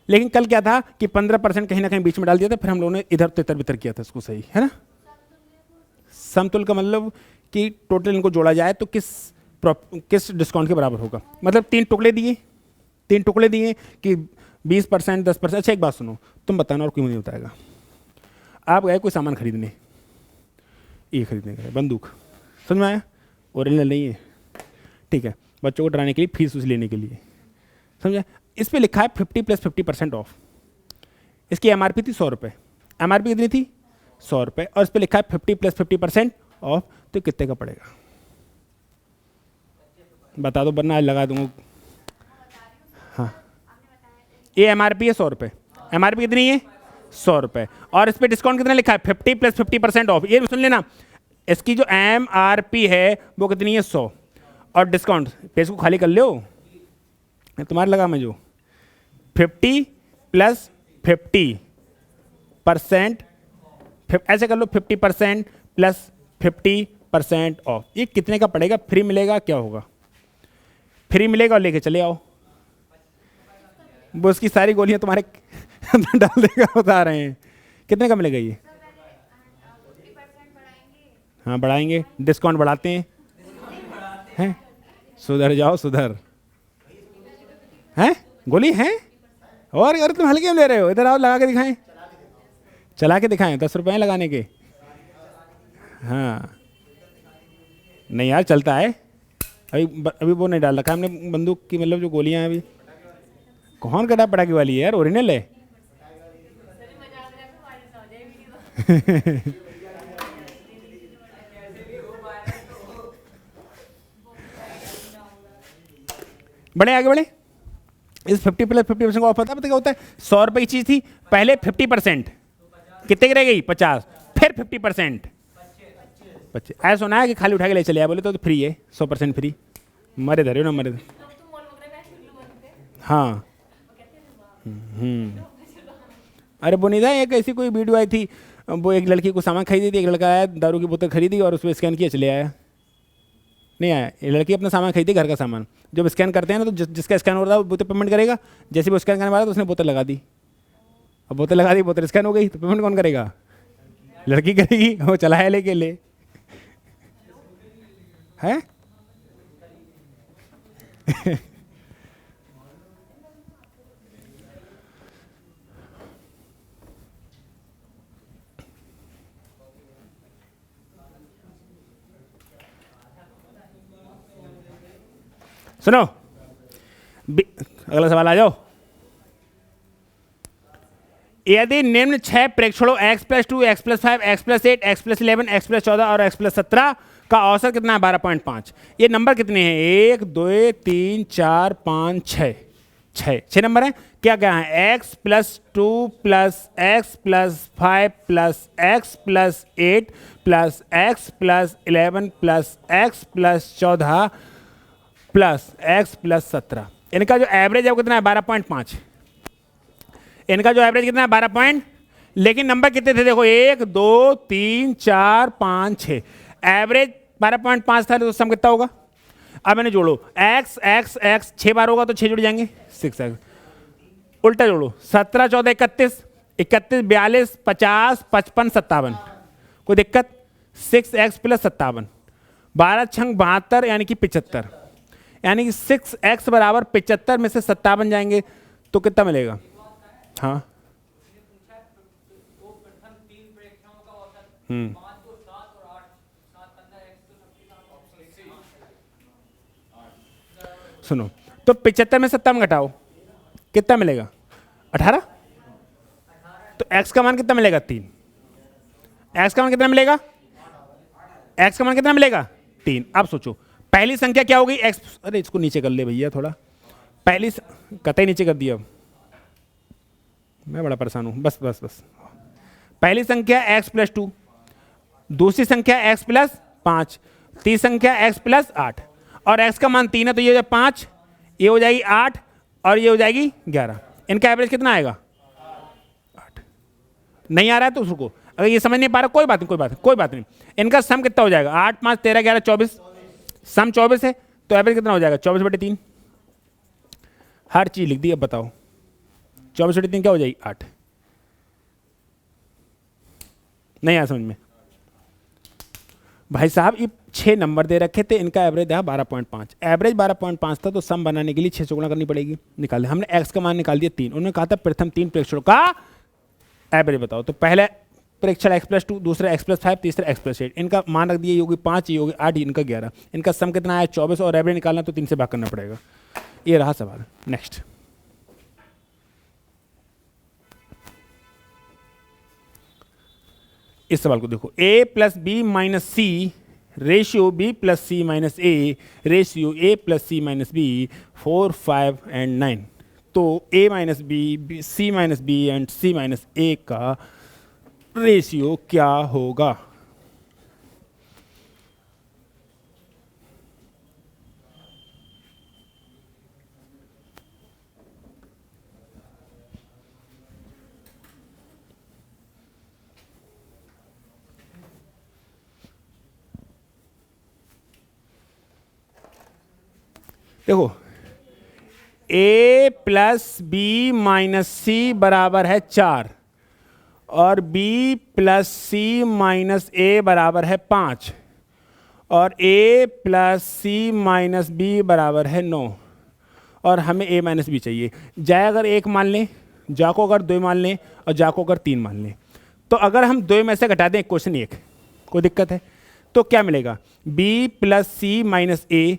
लेकिन कल क्या था कि 15% कहीं ना कहीं बीच में डाल दिया था, फिर हम लोगों ने इधर तितर बितर किया था इसको, सही है ना। समतुल्य का मतलब कि टोटल इनको जोड़ा जाए तो किस डिस्काउंट के बराबर होगा। मतलब 3 टुकड़े दिए कि 20%, 10%। अच्छा एक बात सुनो, तुम बताना और क्यों नहीं बताएगा। आप गए कोई सामान खरीदने, ये खरीदने गए, बंदूक, समझ में आया? ओरिजिनल नहीं है, ठीक है, बच्चों को डराने के लिए, फीस लेने के लिए, समझे? इस पे लिखा है 50 + 50% ऑफ। इसकी एमआरपी थी 100 रुपये, एमआरपी कितनी थी? 100 रुपये, और इस पे लिखा है 50 + 50% ऑफ, तो कितने का पड़ेगा? बता दो, वरना आज लगा दूंगा। हाँ, ये एमआरपी है 100 रुपये, एमआरपी कितनी है? 100 रुपये, और इस पे डिस्काउंट कितना लिखा है? 50 + 50% ऑफ। ये सुन लेना, इसकी जो एमआरपी है वो कितनी है? 100, और डिस्काउंट, पेज को खाली कर लो, तुम्हारे लगा मैं जो 50 + 50%, ऐसे कर लो, 50% + 50% ऑफ। ये कितने का पड़ेगा? फ्री मिलेगा, क्या होगा? फ्री मिलेगा और लेके चले आओ, वो उसकी सारी गोलियां तुम्हारे अंदर डाल देगा, बता रहे हैं। कितने का मिलेगा ये? हाँ बढ़ाएंगे, डिस्काउंट बढ़ाते हैं। सुधर जाओ, सुधर। हैं गोली है? और यार तुम हल्के में ले रहे हो, इधर आओ, लगा के दिखाएं, चला के दिखाएं। 10 रुपए लगाने के। हाँ नहीं यार, चलता है। अभी वो नहीं डाल रखा हमने बंदूक की, मतलब जो गोलियां हैं अभी। कौन कटा पटाखे वाली है यार, ओरिजिनल है। बड़े आगे बढ़े। इस 50 + 50% का ऑफर था, पता क्या होता है? 100 रुपए की चीज थी, पहले 50%, कितने की रह गई? 50, फिर 50%, 25। ऐसा सुना है कि खाली उठा के ले चले आए, बोले तो फ्री है, 100% फ्री। मरे धरे ना मरे। हाँ अरे वो नहीं था, एक ऐसी कोई वीडियो आई थी, वो एक लड़की को सामान खरीदी थी, एक लड़का आया, दारू की बोतल खरीदी और उस पर स्कैन किया, चले आया। नहीं आया, ये लड़की अपना सामान खरीदी, घर का सामान। जब स्कैन करते हैं ना, तो जिसका स्कैन हो रहा है वो बोतल पेमेंट करेगा। जैसे वो स्कैन करने वाला तो उसने बोतल लगा दी, अब बोतल लगा दी, बोतल स्कैन हो गई, तो पेमेंट कौन करेगा? लड़की करेगी, वो चला है लेके ले है। सुनो, अगला सवाल आ जाओ। यदि निम्न 6 प्रेक्षणों x + 2, x + 5, x + 8, x + 11, x + 14 और x + 17 का औसत कितना है? 12.5। ये नंबर कितने हैं? 1 2 3 4 5 6, 6 नंबर है। क्या क्या है? x + 2 + x + 5 + x + 8 + x + 11 + x + 14 + x + 17। इनका जो एवरेज है वो कितना है? 12.5। इनका जो एवरेज कितना है? 12 लेकिन नंबर कितने थे? देखो 1 2 3 4 5 6, एवरेज 12.5 था, तो सम कितना होगा? अब मैंने जोड़ो, x x x 6 बार होगा तो 6 जुड़ जाएंगे, 6x। उल्टा जोड़ो, 17 14 31, 31 42 50 55 57, कोई दिक्कत? 6x + 57, 12 छंग 72, यानी कि 75, यानी कि 6x = 75 में से 57 जाएंगे तो कितना मिलेगा? हाँ सुनो, तो 75 में 57 घटाओ, कितना मिलेगा? 18। तो x का मान कितना मिलेगा? 3। x का मान कितना मिलेगा? x का मान कितना मिलेगा? 3। अब सोचो पहली संख्या क्या होगी? x, अरे इसको नीचे कर ले भैया थोड़ा, पहली कतई नीचे कर दिया, मैं बड़ा परेशान हूँ, बस बस बस। पहली संख्या x प्लस 2, दूसरी संख्या x प्लस 5, तीसरी संख्या x प्लस 8, और x का मान 3 है तो ये हो जाए 5, ये हो जाएगी 8 और ये हो जाएगी 11। इनका एवरेज कितना आएगा? 8। नहीं आ रहा है तो उसको, अगर ये समझ नहीं पा रहा कोई बात नहीं, कोई बात नहीं। इनका सम कितना हो जाएगा? 8 5 13 11 24, सम 24 है तो एवरेज कितना हो जाएगा? 24/3। हर चीज लिख दी, अब बताओ 24/3 क्या हो जाएगी? 8। नहीं आया समझ में? भाई साहब ये 6 नंबर दे रखे थे, इनका एवरेज है 12.5, एवरेज 12.5 था तो सम बनाने के लिए 6 से गुणा करनी पड़ेगी। निकाल हमने x का मान निकाल दिया 3। उन्होंने कहा था प्रथम 3 प्रेक्षणों का एवरेज बताओ, तो पहले प्रेक्षण x प्लस 2, दूसरा x प्लस 5, तीसरा x प्लस 8, इनका मान रख दिया, ये होगी 5, ये होगी 8, इनका 11, इनका सम कितना आया? 24, और एवरेज निकालना तो 3 से भाग करना पड़ेगा। ये रहा सवाल। नेक्स्ट, इस सवाल को देखो, a plus B minus C ratio b plus C minus A ratio a plus C minus B 4 5 and 9। तो a minus B, C minus B and C minus A का रेशियो क्या होगा? देखो, a plus B minus C बराबर है 4 और b plus C minus A बराबर है 5 और a plus C minus B बराबर है 9 और हमें a माइनस बी चाहिए। जाए अगर 1 मान लें, जा को अगर 2 मान लें और जा को अगर 3 मान लें, तो अगर हम 2 में से घटा दें क्वेश्चन 1, कोई दिक्कत है? तो क्या मिलेगा? b plus C minus A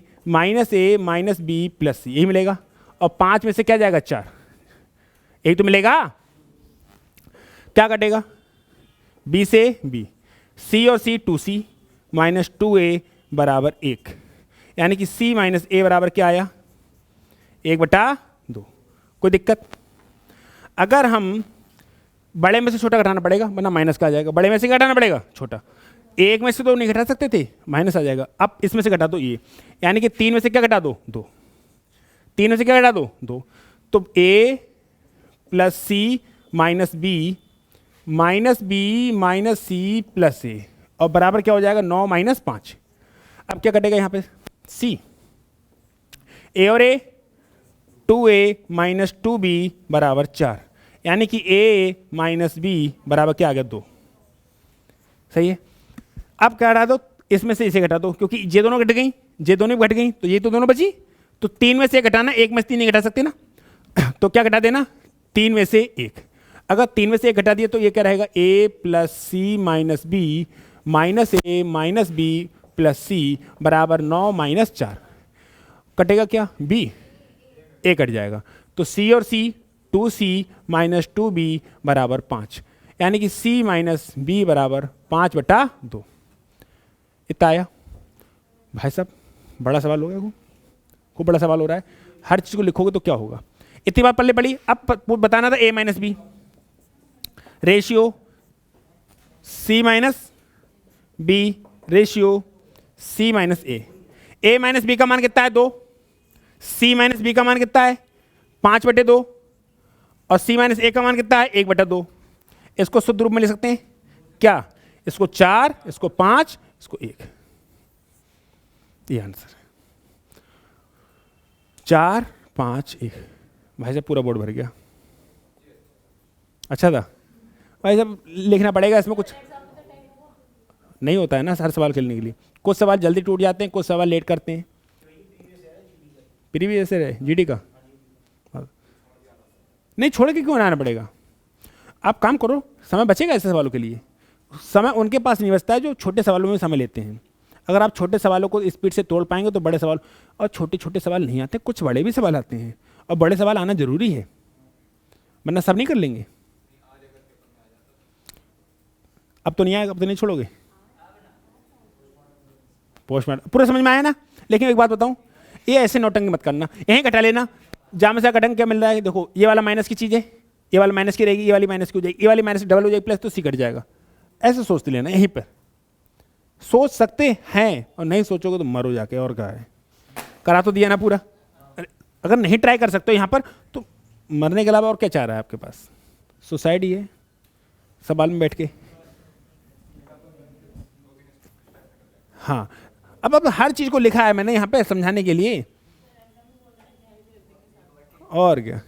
minus B plus सी, यही मिलेगा। और 5 में से क्या जाएगा? 4, यही तो मिलेगा। क्या कटेगा? b से b, c और c 2c माइनस 2a बराबर 1, यानी कि c माइनस a बराबर क्या आया? 1/2। कोई दिक्कत? अगर हम बड़े में से छोटा घटाना पड़ेगा, वरना माइनस का आ जाएगा। बड़े में से घटाना पड़ेगा छोटा, 1 में से तो नहीं घटा सकते थे, माइनस आ जाएगा। अब इसमें से घटा दो ये, यानी कि 3 में से क्या घटा दो? 2। 3 में से क्या घटा दो? 2। तो a plus C minus B minus C plus A, और बराबर क्या हो जाएगा? 9 माइनस 5। अब क्या कटेगा यहाँ पे? c, a और a 2a माइनस 2b बराबर 4, यानी कि a माइनस b बराबर क्या आ गया? 2। सही है। अब क्या हटा दो? इसमें से इसे घटा दो, क्योंकि ये दोनों घट गई, ये दोनों घट गई, तो ये तो दोनों बची। तो 3 में से घटाना, 1 में से 3 नहीं घटा सकते ना, तो क्या घटा देना? 3 में से 1। अगर 3 में से 1 घटा दिया तो ये क्या रहेगा? a plus C minus B minus A minus B plus C बराबर 9 माइनस 4। कटेगा क्या? b, a कट जाएगा, तो c और c 2c माइनस 2b बराबर 5, यानी कि c माइनस बी बराबर 5/2। इतना आया। भाई साहब बड़ा सवाल हो गया, खूब बड़ा सवाल हो रहा है। हर चीज़ को लिखोगे तो क्या होगा? इतनी बात पल्ले पड़ी। अब बताना था a minus B ratio c minus B ratio c minus A minus B का मान कितना है? 2। c माइनस बी का मान कितना है? 5/2, और c माइनस ए का मान कितना है? 1/2। इसको शुद्ध रूप में लिख सकते हैं क्या? इसको 4, इसको 5, इसको 1। ये आंसर है 4 5 1। भाई साहब पूरा बोर्ड भर गया। अच्छा था भाई साहब, लिखना पड़ेगा इसमें कुछ नहीं होता है ना हर सवाल खेलने के लिए। कुछ सवाल जल्दी टूट जाते हैं, कुछ सवाल लेट करते हैं। प्रीवियस है जीडी का, नहीं छोड़ के क्यों आना पड़ेगा? आप काम करो, समय बचेगा ऐसे सवालों के लिए। समय उनके पास नहीं बचता है जो छोटे सवालों में समय लेते हैं। अगर आप छोटे सवालों को स्पीड से तोड़ पाएंगे तो बड़े सवाल, और छोटे छोटे सवाल नहीं आते, कुछ बड़े भी सवाल आते हैं, और बड़े सवाल आना जरूरी है, वरना सब नहीं कर लेंगे। अब तो नहीं आएगा, अब तो नहीं छोड़ोगे। पोस्टमार्टम पूरा समझ में आया ना? लेकिन एक बात बताऊं, ये ऐसे नौटंकी मत करना, यहीं घटा लेना। जामे से घटन क्या मिल रहा है? देखो ये वाला माइनस की चीज़ है, ये वाला माइनस की रहेगी, ये वाली माइनस की हो जाएगी, ये वाली माइनस डबल हो जाएगी, प्लस तो सी कट जाएगा। ऐसे सोचते लेना, यहीं पर सोच सकते हैं, और नहीं सोचोगे तो मरो जाके। और क्या है, करा तो दिया ना पूरा। अगर नहीं ट्राई कर सकते हो यहाँ पर तो मरने के अलावा और क्या चाह रहा है आपके पास? सुसाइड ही है सवाल में बैठ के। हाँ, अब हर चीज को लिखा है मैंने यहाँ पे समझाने के लिए, और क्या।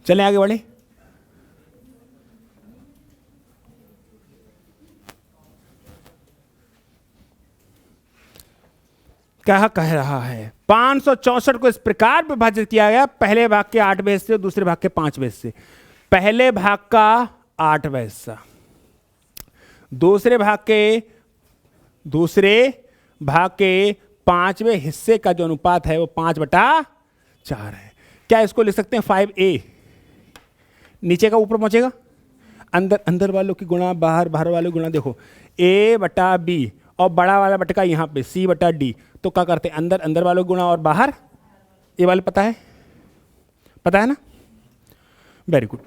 चलें आगे बढ़े। क्या कह रहा है? 564 को इस प्रकार विभाजित किया गया, पहले भाग के 8वें हिस्से और दूसरे भाग के 5वें हिस्से। पहले भाग का 8वां हिस्सा, दूसरे भाग के 5वें हिस्से का जो अनुपात है वो 5/4 है। क्या इसको लिख सकते हैं 5a? नीचे का ऊपर पहुंचेगा, अंदर वालों की गुणा बाहर वालों की गुणा। देखो a/b और बड़ा वाला बटका यहाँ पे c/d, तो क्या करते हैं अंदर वालों की गुणा और बाहर ये वाले। पता है ना? Very good.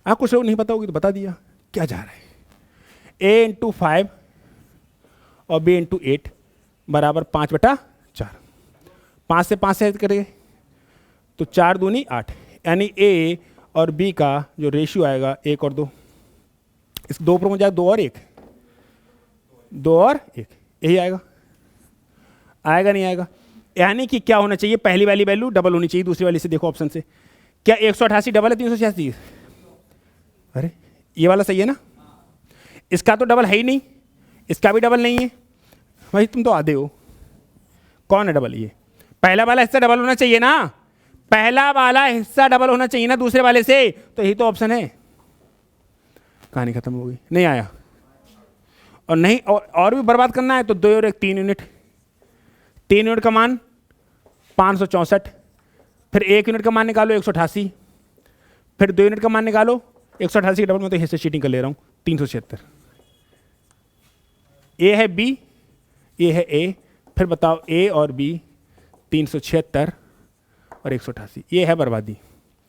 कुछ लोग नहीं पता होगी तो बता दिया क्या जा रहा है। a × 5 और b × 8 बराबर 5/4। 5 से 5 से करेंगे तो 4 दूनी 8, यानी a और b का जो रेशियो आएगा 1 और 2। इस 2 पर हो जाएगा 2 और 1, 2 और 1, यही आएगा नहीं आएगा? यानी कि क्या होना चाहिए, पहली वाली वैल्यू डबल होनी चाहिए दूसरी वाली से। देखो ऑप्शन से, क्या 188 डबल है 386? अरे ये वाला सही है ना? इसका तो डबल है ही नहीं, इसका भी डबल नहीं है। भाई तुम तो आधे हो। कौन है डबल? ये पहला वाला हिस्सा डबल होना चाहिए ना, पहला वाला हिस्सा डबल होना चाहिए ना दूसरे वाले से, तो यही तो ऑप्शन है। कहानी खत्म हो गई, नहीं आया। और नहीं और भी बर्बाद करना है तो 2 और 1 3 यूनिट। 3 यूनिट का मान 564, फिर 1 यूनिट का मान निकालो 188, फिर 2 यूनिट का मान निकालो 188 के डबल में, तो हिस्से चीटिंग कर ले रहा हूँ 376। ए है बी, ये है ए, फिर बताओ ए और बी 376 और 188, ये है बर्बादी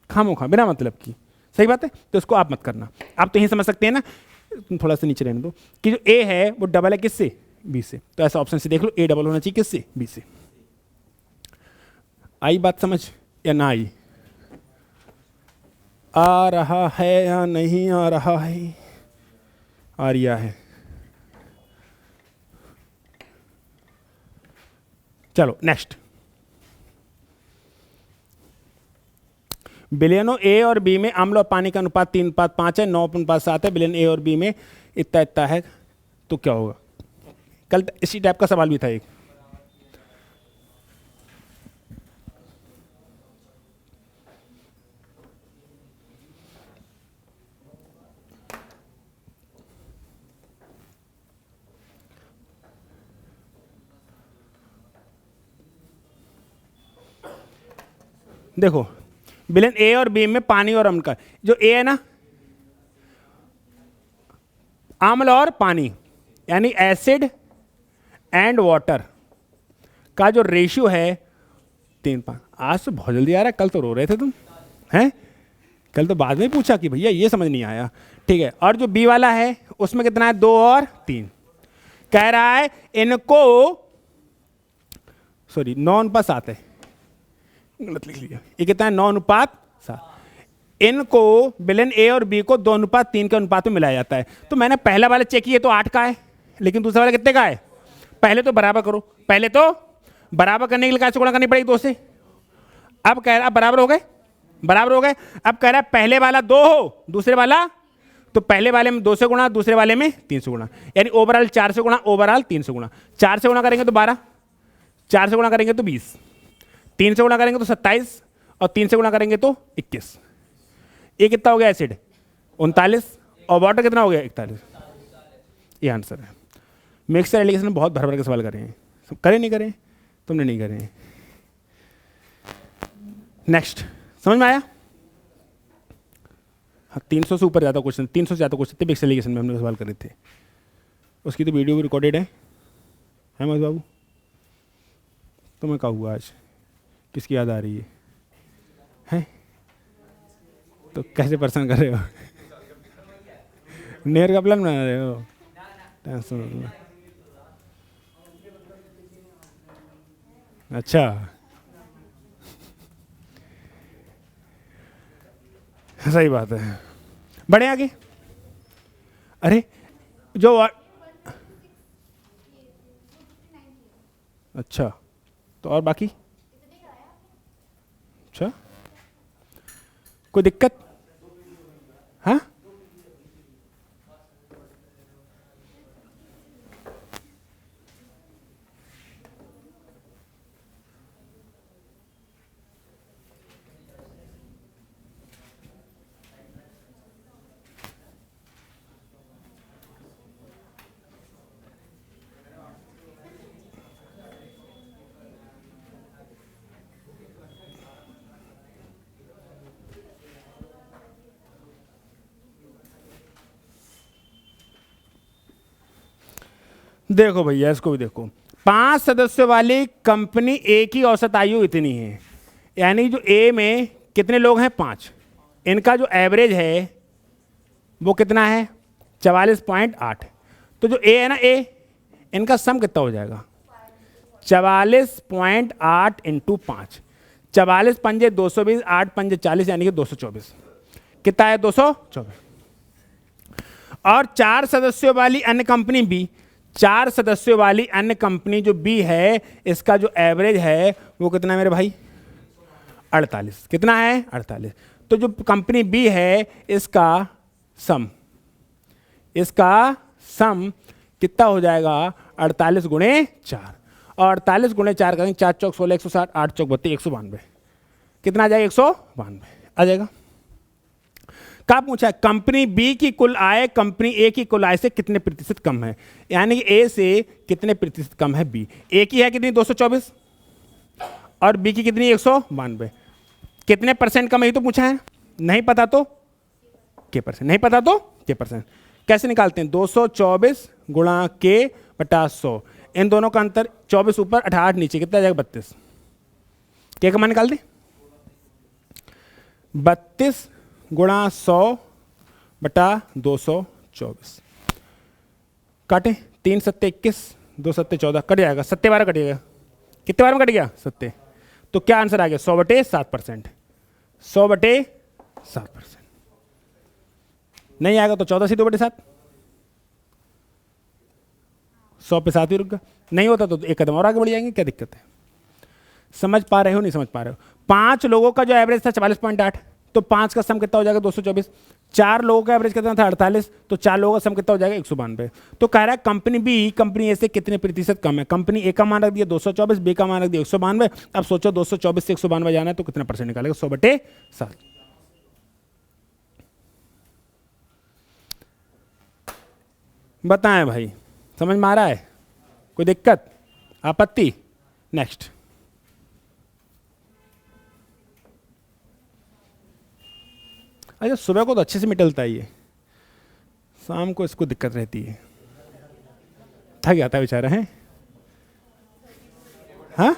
खामोखा बिना मतलब की। सही बात है, तो इसको आप मत करना। आप तो यही समझ सकते हैं ना, तुम थोड़ा सा नीचे रहने दो, कि जो ए है वो डबल है किससे? बी से। तो ऐसा ऑप्शन से देख लो, ए डबल होना चाहिए किससे? बी से। आई बात समझ या ना आई? आ रहा है या नहीं आ रहा है? आ रिया है। चलो नेक्स्ट। विलयनों ए और बी में अम्ल और पानी का अनुपात 3:5 है, 9:7 है। विलयन ए और बी में इतना है, तो क्या होगा? कल इसी टाइप का सवाल भी था एक। देखो विलेन ए और बी में पानी और अम्ल का, जो ए है ना अम्ल और पानी यानी एसिड एंड वाटर का जो रेशियो है 3:5। आज तो बहुत जल्दी आ रहा है, कल तो रो रहे थे तुम हैं, कल तो बाद में पूछा कि भैया ये समझ नहीं आया। ठीक है, और जो बी वाला है उसमें कितना है? 2 और 3। कह रहा है इनको, सॉरी 9:7 है, गलत लिख लिया। ये कितना है? 9:7। इनको विलेन ए और बी को 2:3 के अनुपात में मिलाया जाता है। तो मैंने पहला वाला चेक किया तो 8 का है, लेकिन दूसरा वाला कितने का है? पहले तो बराबर करो, पहले तो बराबर करने के लिए कैसे गुणा करनी पड़ेगी? 2 से। अब कह रहा बराबर हो गए, बराबर हो गए। अब कह रहा है पहले वाला 2 हो, दूसरे वाला तो पहले वाले में 200 गुणा, दूसरे वाले में 300 गुणा, यानी ओवरऑल 400 गुणा, ओवरऑल 300 गुणा। 4 से गुणा करेंगे तो 12, 4 से गुणा करेंगे तो 20, 3 से गुणा करेंगे तो 27 और 3 से गुणा करेंगे तो 21। ये कितना हो गया एसिड? 39। और वाटर कितना हो गया? 41। ये आंसर है। मिक्सर एलिगेशन में बहुत भर भर के सवाल करे हैं, करे नहीं करे? तुमने नहीं करे। नेक्स्ट, समझ में आया? हाँ, 300 से ऊपर ज़्यादा क्वेश्चन, 300 से ज़्यादा क्वेश्चन थे मिक्सर एलिगेशन में हमने सवाल करे थे। उसकी तो वीडियो भी रिकॉर्डेड है महेश बाबू? तुम्हें क्या हुआ आज? किसकी याद आ रही है? हैं? तो कैसे परेशान कर रहे हो? नेर का प्लान बना रहे हो? टेंशन। अच्छा, सही बात है। बढ़े आगे। अरे जो अच्छा, तो और बाकी? अच्छा, कोई दिक्कत? हाँ, देखो भैया, इसको भी देखो। 5 सदस्यों वाली कंपनी ए की औसत आयु इतनी है, यानी जो ए में कितने लोग हैं? 5। इनका जो एवरेज है वो कितना है? 44.8। तो जो ए है ना, ए, इनका सम कितना हो जाएगा? 44.8 इंटू 5। 44 पंजे 220, 8 पंजे 40, यानी कि 224। कितना है? 224। और 4 सदस्यों वाली अन्य कंपनी बी, 4 सदस्यों वाली अन्य कंपनी जो बी है, इसका जो एवरेज है वो कितना है मेरे भाई? 48। कितना है? 48। तो जो कंपनी बी है इसका सम कितना हो जाएगा? 48 गुणे 4। और 48 गुणे 4 करेंगे, 4 चौक 16, 160, 8 चौक 32, 192। कितना आ जाएगा? 192 आ जाएगा। क्या पूछा है? कंपनी बी की कुल आय कंपनी ए की कुल आय से कितने प्रतिशत कम है, यानी कि ए से कितने प्रतिशत कम है बी। ए की है कितनी? 224 और बी की कितनी? 192। कितने परसेंट कम है ये तो पूछा है। नहीं पता तो के परसेंट, नहीं पता तो के परसेंट। कैसे निकालते हैं? 224 गुणा के बटा 100। इन दोनों का अंतर 24 ऊपर 88 नीचे, कितना आ जाएगा? 32। के का मान निकाल दें? 32 गुणा 100 बटा 224। काटे, 3 सत्ते 21, 2 सत्ते 14, कट जाएगा। 7 12 कटिएगा। कितने बार में कट गया? 7। तो क्या आंसर आ गया? 100/7%। 100/7%। नहीं आएगा तो 14 से 2/7। 100 पे 7 ही रुक गया। नहीं होता तो एक कदम और आगे बढ़ जाएंगे, क्या दिक्कत है? समझ पा रहे हो? नहीं समझ पा रहे हो? 5 लोगों का जो एवरेज था 44.8, तो 5 का सम कितना हो जाएगा? 224। 4 लोगों का एवरेज कितना था? 48, तो 4 लोगों का सम कितना हो जाएगा? 192। तो कह रहा है कंपनी बी कंपनी ए से कितने प्रतिशत कम है। कंपनी ए का मान रख दिया 224, बी का मान रख दिया 192। अब सोचो 224 से 192 जाना है तो कितना परसेंट निकालेगा? 100/7। बताएं भाई, समझ में आ रहा है? कोई दिक्कत, आपत्ति? नेक्स्ट। अच्छा, सुबह को तो अच्छे से मिटलता है ये, शाम को इसको दिक्कत रहती है, थक जाता है बेचारा है। हाँ,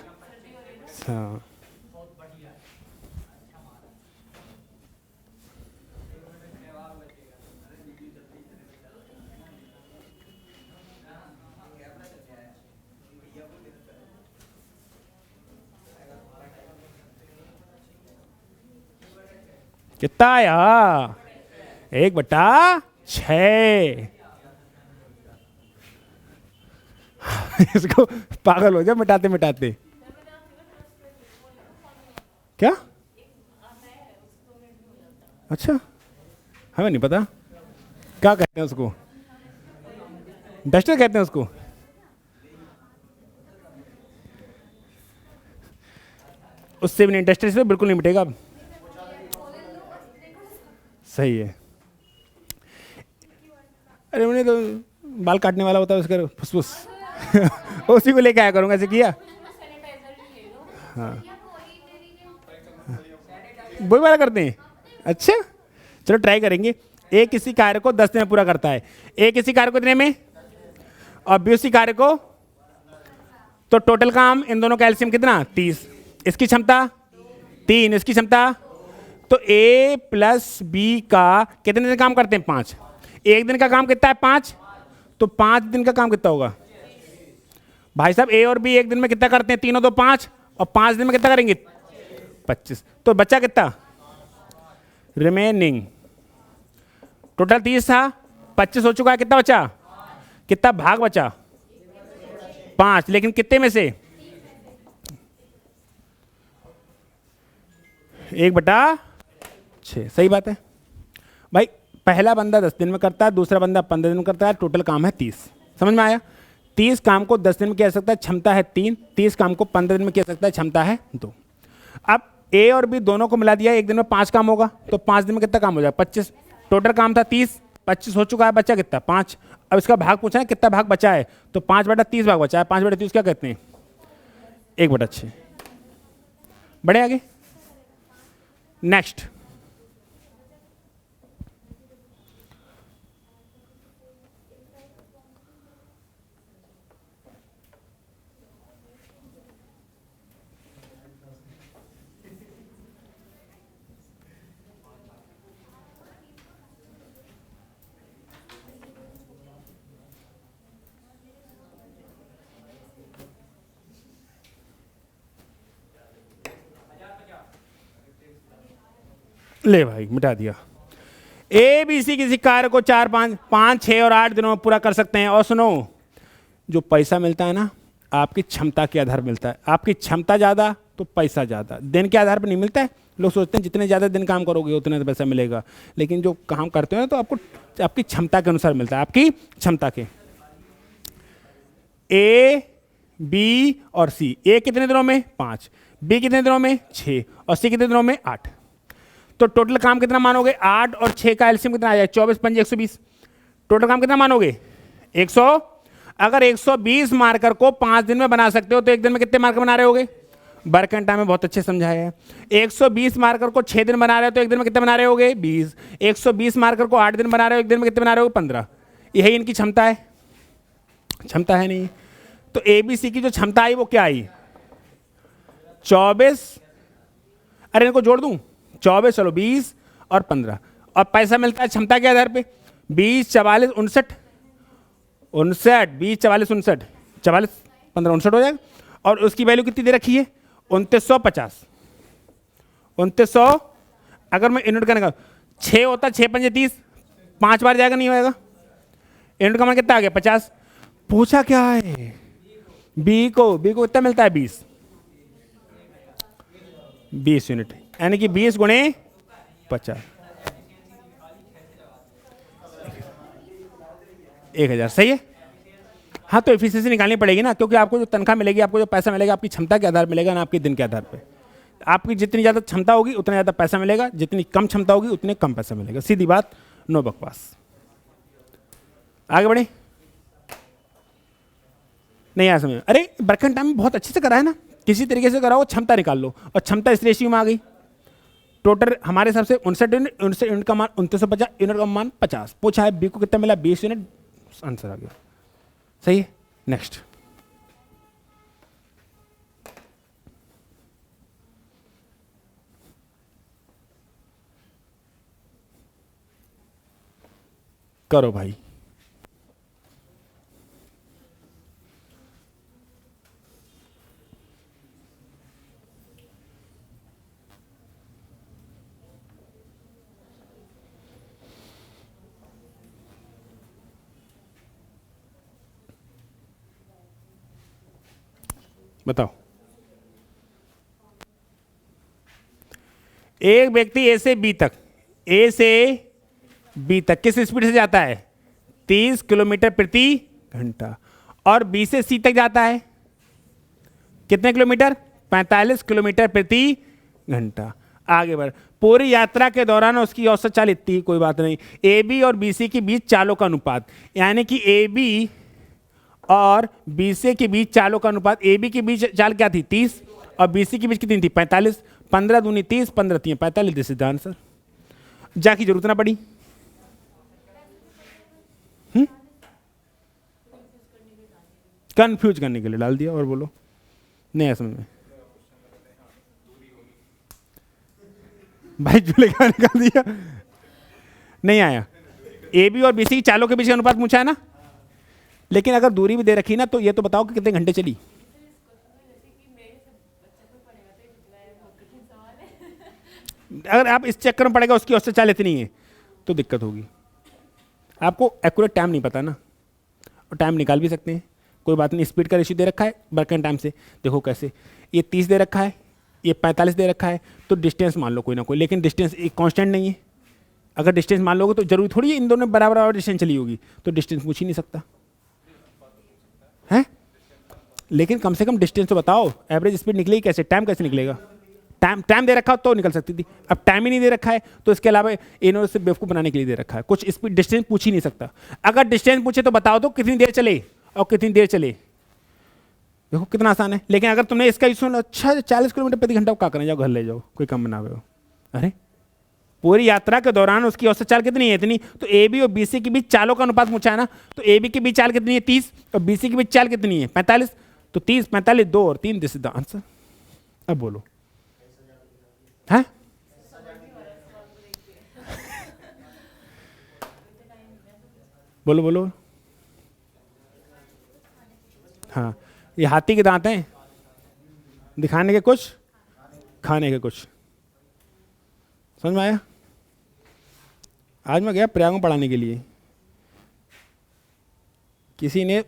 कितना आया? 1/6। इसको पागल हो जा मिटाते मिटाते। क्या? अच्छा, हमें नहीं पता। क्या कहते हैं उसको? डस्टर कहते हैं उसको। उससे भी नहीं, डस्टर से बिल्कुल नहीं मिटेगा अब। सही है। अरे उन्हें तो बाल काटने वाला होता है उसका फुसफुस उसी को लेके आया करूँगा, ऐसे किया। हाँ वही वाला करते हैं। अच्छा चलो ट्राई करेंगे। एक किसी कार्य को 10 दिन में पूरा करता है, एक किसी कार्य को कितने में, और बी उसी कार्य को, तो टोटल काम इन दोनों का एलसीएम कितना 30। इसकी क्षमता 3, इसकी क्षमता, तो ए प्लस बी का कितने दिन काम करते हैं 5। एक दिन का काम कितना है 5, तो 5 दिन का काम कितना होगा भाई साहब? ए और बी एक दिन में कितना करते हैं, तीनों दो 5, और 5 दिन में कितना करेंगे 25। तो बच्चा कितना रिमेनिंग, टोटल 30 था, 25 हो चुका है, कितना बचा, कितना भाग बचा 5, लेकिन कितने में से 1/6। सही बात है भाई। पहला बंदा 10 दिन में करता है, दूसरा बंदा 15 दिन में करता है, टोटल काम है 30। समझ में आया? 30 काम को 10 दिन में किया जा सकता है, क्षमता है 3। 30 काम को 15 दिन में किया जा सकता है, क्षमता है 2। अब ए और बी दोनों को मिला दिया, एक दिन में 5 काम होगा, तो 5 दिन में कितना काम हो जाएगा 25। टोटल काम था 30, 25 हो चुका है, बचा कितना 5। अब इसका भाग पूछा है कितना भाग बचा है, तो 5/30 भाग बचा है। 5/30 क्या कहते हैं 1/6। बढ़े आगे। नेक्स्ट, ले भाई मिटा दिया। ए बी सी किसी कार्य को 4, 5, 6 और 8 दिनों में पूरा कर सकते हैं। और सुनो, जो पैसा मिलता है ना, आपकी क्षमता के आधार पर मिलता है। आपकी क्षमता ज़्यादा तो पैसा ज़्यादा, दिन के आधार पर नहीं मिलता है। लोग सोचते हैं जितने ज़्यादा दिन काम करोगे उतने तो पैसा मिलेगा, लेकिन जो काम करते हो ना तो आपको आपकी क्षमता के अनुसार मिलता है, आपकी क्षमता के। ए बी और सी, ए कितने दिनों में 5, बी कितने दिनों में 6, और सी कितने दिनों में 8। तो टोटल काम कितना मानोगे 8 और 6 का एलसीएम कितना आ जाए 24, 5, 120। टोटल काम कितना मानोगे 100। अगर 120 मार्कर को 5 दिन में बना सकते हो तो एक दिन में कितने मार्कर बना रहे होगे? वर्क एंड टाइम में बहुत अच्छे समझाया है। 120 मार्कर को 6 दिन बना रहे हो तो एक दिन में कितने बना रहे होगे 20। 120 मार्कर को 8 दिन बना रहे हो, एक दिन में कितने बना रहे हो 15। यही इनकी क्षमता है, क्षमता है नहीं। तो ए बी सी की जो क्षमता आई वो क्या आई 24। अरे इनको जोड़ दूं 24, चलो 20 और 15। और पैसा मिलता है क्षमता के आधार पे 20, 44, 59, 20, 44, 59, 44, 15, 59 हो जाएगा। और उसकी वैल्यू कितनी दे रखी है 2950। 2900 अगर मैं यूनिट करने का 6 होता, 6 पंजे 30, 5 बार जाएगा नहीं होएगा। यूनिट का मान कितना आ गया 50। पूछा क्या है बी को कितना मिलता है 20 यूनिट, यानी कि 20 गुणे 50, 1000। सही है। हाँ तो एफिशिएंसी निकालनी पड़ेगी ना, क्योंकि आपको जो तनख्वाह मिलेगी, आपको जो पैसा मिलेगा आपकी क्षमता के आधार मिलेगा ना, आपके दिन के आधार पे। आपकी जितनी ज़्यादा क्षमता होगी उतना ज़्यादा पैसा मिलेगा, जितनी कम क्षमता होगी उतने कम पैसा मिलेगा। सीधी बात, नो बकवास। आगे बढ़े। नहीं आया समझ? अरे वर्किंग टाइम में बहुत अच्छे से करा है ना, किसी तरीके से कराओ, क्षमता निकाल लो। और क्षमता इस रेशियो में आ गई। टोटल हमारे हिसाब से 59 यूनिट, 59 यूनिट का मान 2950, यूनिट का मान 50। पूछा है बी को कितना मिला 20 यूनिट, आंसर आ गया। सही है। नेक्स्ट, करो भाई। बताओ। एक व्यक्ति ए से बी तक, ए से बी तक किस स्पीड से जाता है? 30 किलोमीटर प्रति घंटा। और बी से सी तक जाता है कितने किलोमीटर? 45 किलोमीटर प्रति घंटा। आगे बढ़, पूरी यात्रा के दौरान उसकी औसत चाल इतनी, कोई बात नहीं। ए बी और बी सी के बीच चालों का अनुपात, यानी कि ए बी और बी सी के बीच चालों का अनुपात, ए बी के बीच चाल क्या थी? 30, और बी सी के बीच कितनी थी? 45। 15 दूनी 30, 15 3 45, दिस इज द आंसर। जा की जरूरत ना पड़ी। कंफ्यूज करने के लिए डाल दिया। और बोलो, नहीं है समझ में भाई, झूले का निकाल दिया, नहीं आया। ए बी और बी सी की चालों के बीच का अनुपात पूछा है ना, लेकिन अगर दूरी भी दे रखी ना, तो ये तो बताओ कि कितने घंटे चली। अगर आप इस चक्कर में पड़ेगा उसकी औसत चाल इतनी है तो दिक्कत होगी। आपको एक्यूरेट टाइम नहीं पता ना, और टाइम निकाल भी सकते हैं, कोई बात नहीं। स्पीड का रेशियो दे रखा है वर्क एंड टाइम से, देखो कैसे, ये 30 दे रखा है, ये 45 दे रखा है, तो डिस्टेंस मान लो कोई ना कोई, लेकिन डिस्टेंस एक कांस्टेंट नहीं है। अगर डिस्टेंस मान लोगे तो जरूरी थोड़ी है इन दोनों बराबर बराबर डिस्टेंस चली होगी, तो डिस्टेंस पूछ ही नहीं सकता है। लेकिन कम से कम डिस्टेंस तो बताओ, एवरेज स्पीड निकलेगी कैसे, टाइम कैसे निकलेगा? टाइम दे रखा हो तो निकल सकती थी, अब टाइम ही नहीं दे रखा है, तो इसके अलावा इन्होंने सिर्फ बेवकूफ बनाने के लिए दे रखा है। कुछ स्पीड डिस्टेंस पूछ ही नहीं सकता। अगर डिस्टेंस पूछे तो बताओ तो कितनी देर चले और कितनी देर चले, देखो कितना आसान है। लेकिन अगर तुमने इसका यूज सुना, अच्छा 40 किलोमीटर प्रति घंटा, क्या करने जाओ, घर ले जाओ, कोई कम बना हो। अरे पूरी यात्रा के दौरान उसकी औसत चाल कितनी है? इतनी। तो ए बी और बी सी के बीच चालों का अनुपात पूछा है ना, तो ए बी के बीच चाल कितनी है? 30, और बी सी के बीच चाल कितनी है? 45। तो 30 45 2 और 3, दिस इज द आंसर। अब बोलो है बोलो बोलो। हाँ, ये हाथी के दांत हैं, दिखाने के कुछ, खाने के कुछ। समझ में आया? आज मैं गया प्रयाग में पढ़ाने के लिए, किसी ने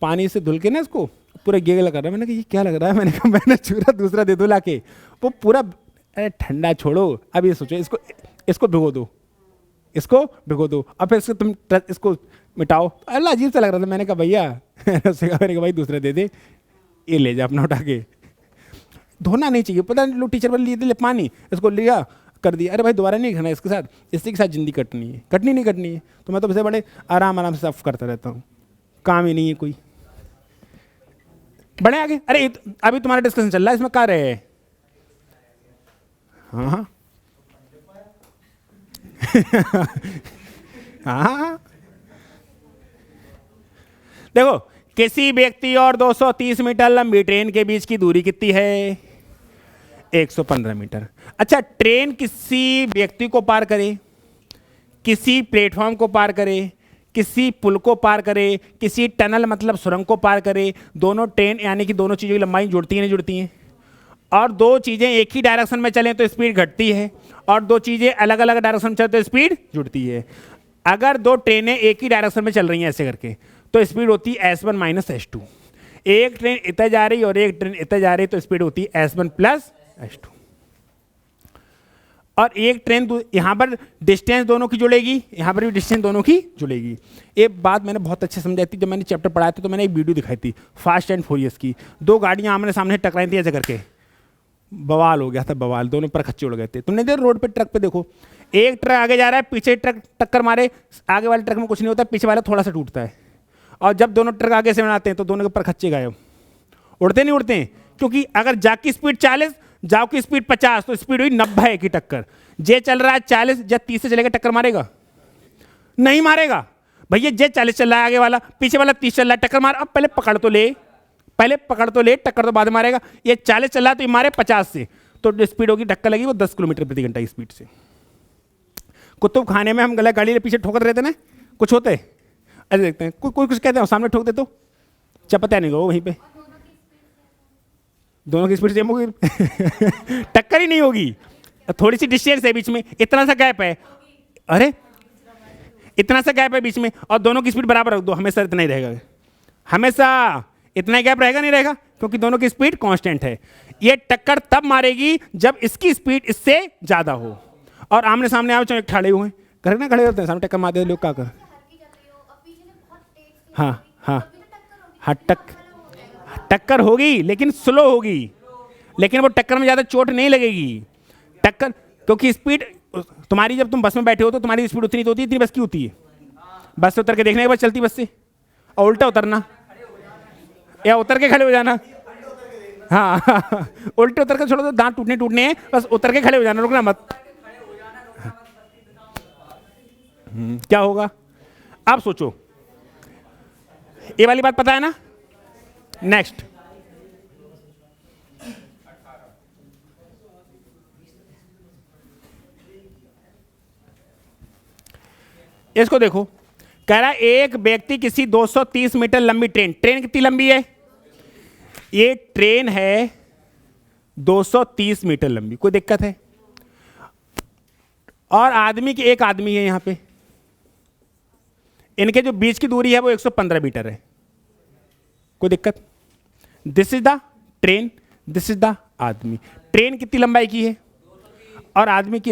पानी से धुल के ना इसको पूरा गिगल कर रहा है। मैंने कहा ये क्या लग रहा है? मैंने कहा मैंने चूरा दूसरा दे दो लाके, वो पूरा, अरे ठंडा छोड़ो, अब ये सोचो, इसको भिगो दो, इसको भिगो दो, अब फिर इसको तुम इसको मिटाओ। अल्लाह अजीब सा लग रहा था। मैंने कहा भैया, मैंने कहा भाई दूसरा दे दे, ये ले जा अपना उठा के, धोना नहीं चाहिए। पता नहीं लोग टीचर पर लिए थे पानी, इसको लिया कर दिया। अरे भाई दोबारा नहीं खाना इसके साथ, इसी के साथ जिंदगी कटनी है, कटनी नहीं कटनी है। तो मैं तो वैसे बड़े आराम से साफ करता रहता हूँ, काम ही नहीं है कोई। बड़े आगे, अरे अभी तुम्हारा डिस्कशन चल रहा है, इसमें क्या रहे हैं? हाँ हाँ देखो, किसी व्यक्ति और 230 मीटर लंबी ट्रेन के बीच की दूरी कितनी है? 115 मीटर। अच्छा, ट्रेन किसी व्यक्ति को पार करे, किसी प्लेटफॉर्म को पार करे, किसी पुल को पार करे, किसी टनल मतलब सुरंग को पार करे, दोनों ट्रेन यानी कि दोनों चीज़ों की लंबाई जुड़ती है नहीं जुड़ती हैं? और दो चीज़ें एक ही डायरेक्शन में चलें तो स्पीड घटती है, और दो चीज़ें अलग अलग डायरेक्शन में चले तो स्पीड जुड़ती है। अगर दो ट्रेनें एक ही डायरेक्शन में चल रही हैं ऐसे करके, तो स्पीड होती है S1 माइनस S2। एक ट्रेन इतना जा रही और एक ट्रेन इतना जा रही तो स्पीड होती है S1 प्लस S2। और एक ट्रेन यहां पर डिस्टेंस दोनों की जुड़ेगी, यहां पर भी डिस्टेंस दोनों की जुड़ेगी। एक बात मैंने बहुत अच्छे समझाई थी जब मैंने चैप्टर पढ़ाया था, तो मैंने एक वीडियो दिखाई थी फास्ट एंड फ्यूरियस की। दो गाड़ियां आमने सामने टकराई थी ऐसे करके, बवाल हो गया था, बवाल, दोनों पर खच्चे उड़ गए थे। तुमने देखो रोड पे ट्रक पे देखो, एक ट्रक आगे जा रहा है, पीछे ट्रक टक्कर मारे, आगे वाले ट्रक में कुछ नहीं होता, पीछे वाला थोड़ा सा टूटता है। और जब दोनों ट्रक आगे से बनाते हैं तो दोनों के ऊपर खच्चे गायब, उड़ते नहीं उड़ते हैं, क्योंकि अगर जा की स्पीड 40, जाओ की स्पीड 50, तो स्पीड हुई 90 की टक्कर। जे चल रहा है 40, जब 30 से चलेगा टक्कर मारेगा? नहीं मारेगा भैया। जे 40 चल रहा है आगे वाला, पीछे वाला 30 चल रहा है, टक्कर मार। अब पहले पकड़ तो ले, टक्कर तो बाद में मारेगा। ये 40 चल रहा है तो ये मारे 50 से, तो स्पीड होगी, टक्कर लगी वो 10 किलोमीटर प्रति घंटा की स्पीड से। कुतुब खाने में हम गला गाड़ी के पीछे ठोकर रहते ना, कुछ होते ऐसे देखते हैं, कोई कुछ कहते हैं, सामने ठोक दे तो चपता नहीं गो वहीं पे, दोनों की स्पीड सेम होगी टक्कर ही नहीं होगी। थोड़ी सी डिस्टेंस है बीच में, इतना सा गैप है, अरे इतना सा गैप है बीच में, और दोनों की स्पीड बराबर रख दो, हमेशा इतना ही रहेगा, हमेशा इतना ही गैप रहेगा नहीं रहेगा, क्योंकि दोनों की स्पीड कांस्टेंट है। ये टक्कर तब मारेगी जब इसकी स्पीड इससे ज्यादा हो, और आमने सामने आओ, चाहे खड़े हुए घर ना खड़े होते हैं, सामने टक्कर मार देते लोग, क्या कर। हाँ हाँ हाँ, टक्कर होगी लेकिन स्लो होगी, लेकिन वो टक्कर में ज़्यादा चोट नहीं लगेगी। टक्कर, क्योंकि स्पीड तुम्हारी, जब तुम बस में बैठे हो तो तुम्हारी स्पीड उतनी तो होती है, इतनी बस की होती है। बस से उतर के देखने के बाद चलती बस से, और उल्टा उतरना या उतर के खड़े हो जाना। हाँ उल्टे उतर के छोड़ो तो दांत टूटने हैं, बस उतर के खड़े हो जाना, रुकना मत। क्या होगा आप सोचो, ये वाली बात पता है ना। नेक्स्ट, इसको देखो, कह रहा है एक व्यक्ति किसी 230 मीटर लंबी ट्रेन, ट्रेन कितनी लंबी है, ये ट्रेन है 230 मीटर लंबी, कोई दिक्कत है, और आदमी की एक आदमी है यहां पे, इनके जो बीच की दूरी है वो 115 मीटर है, कोई दिक्कत। This is the train, this is the आदमी। ट्रेन कितनी लंबाई की है, और आदमी की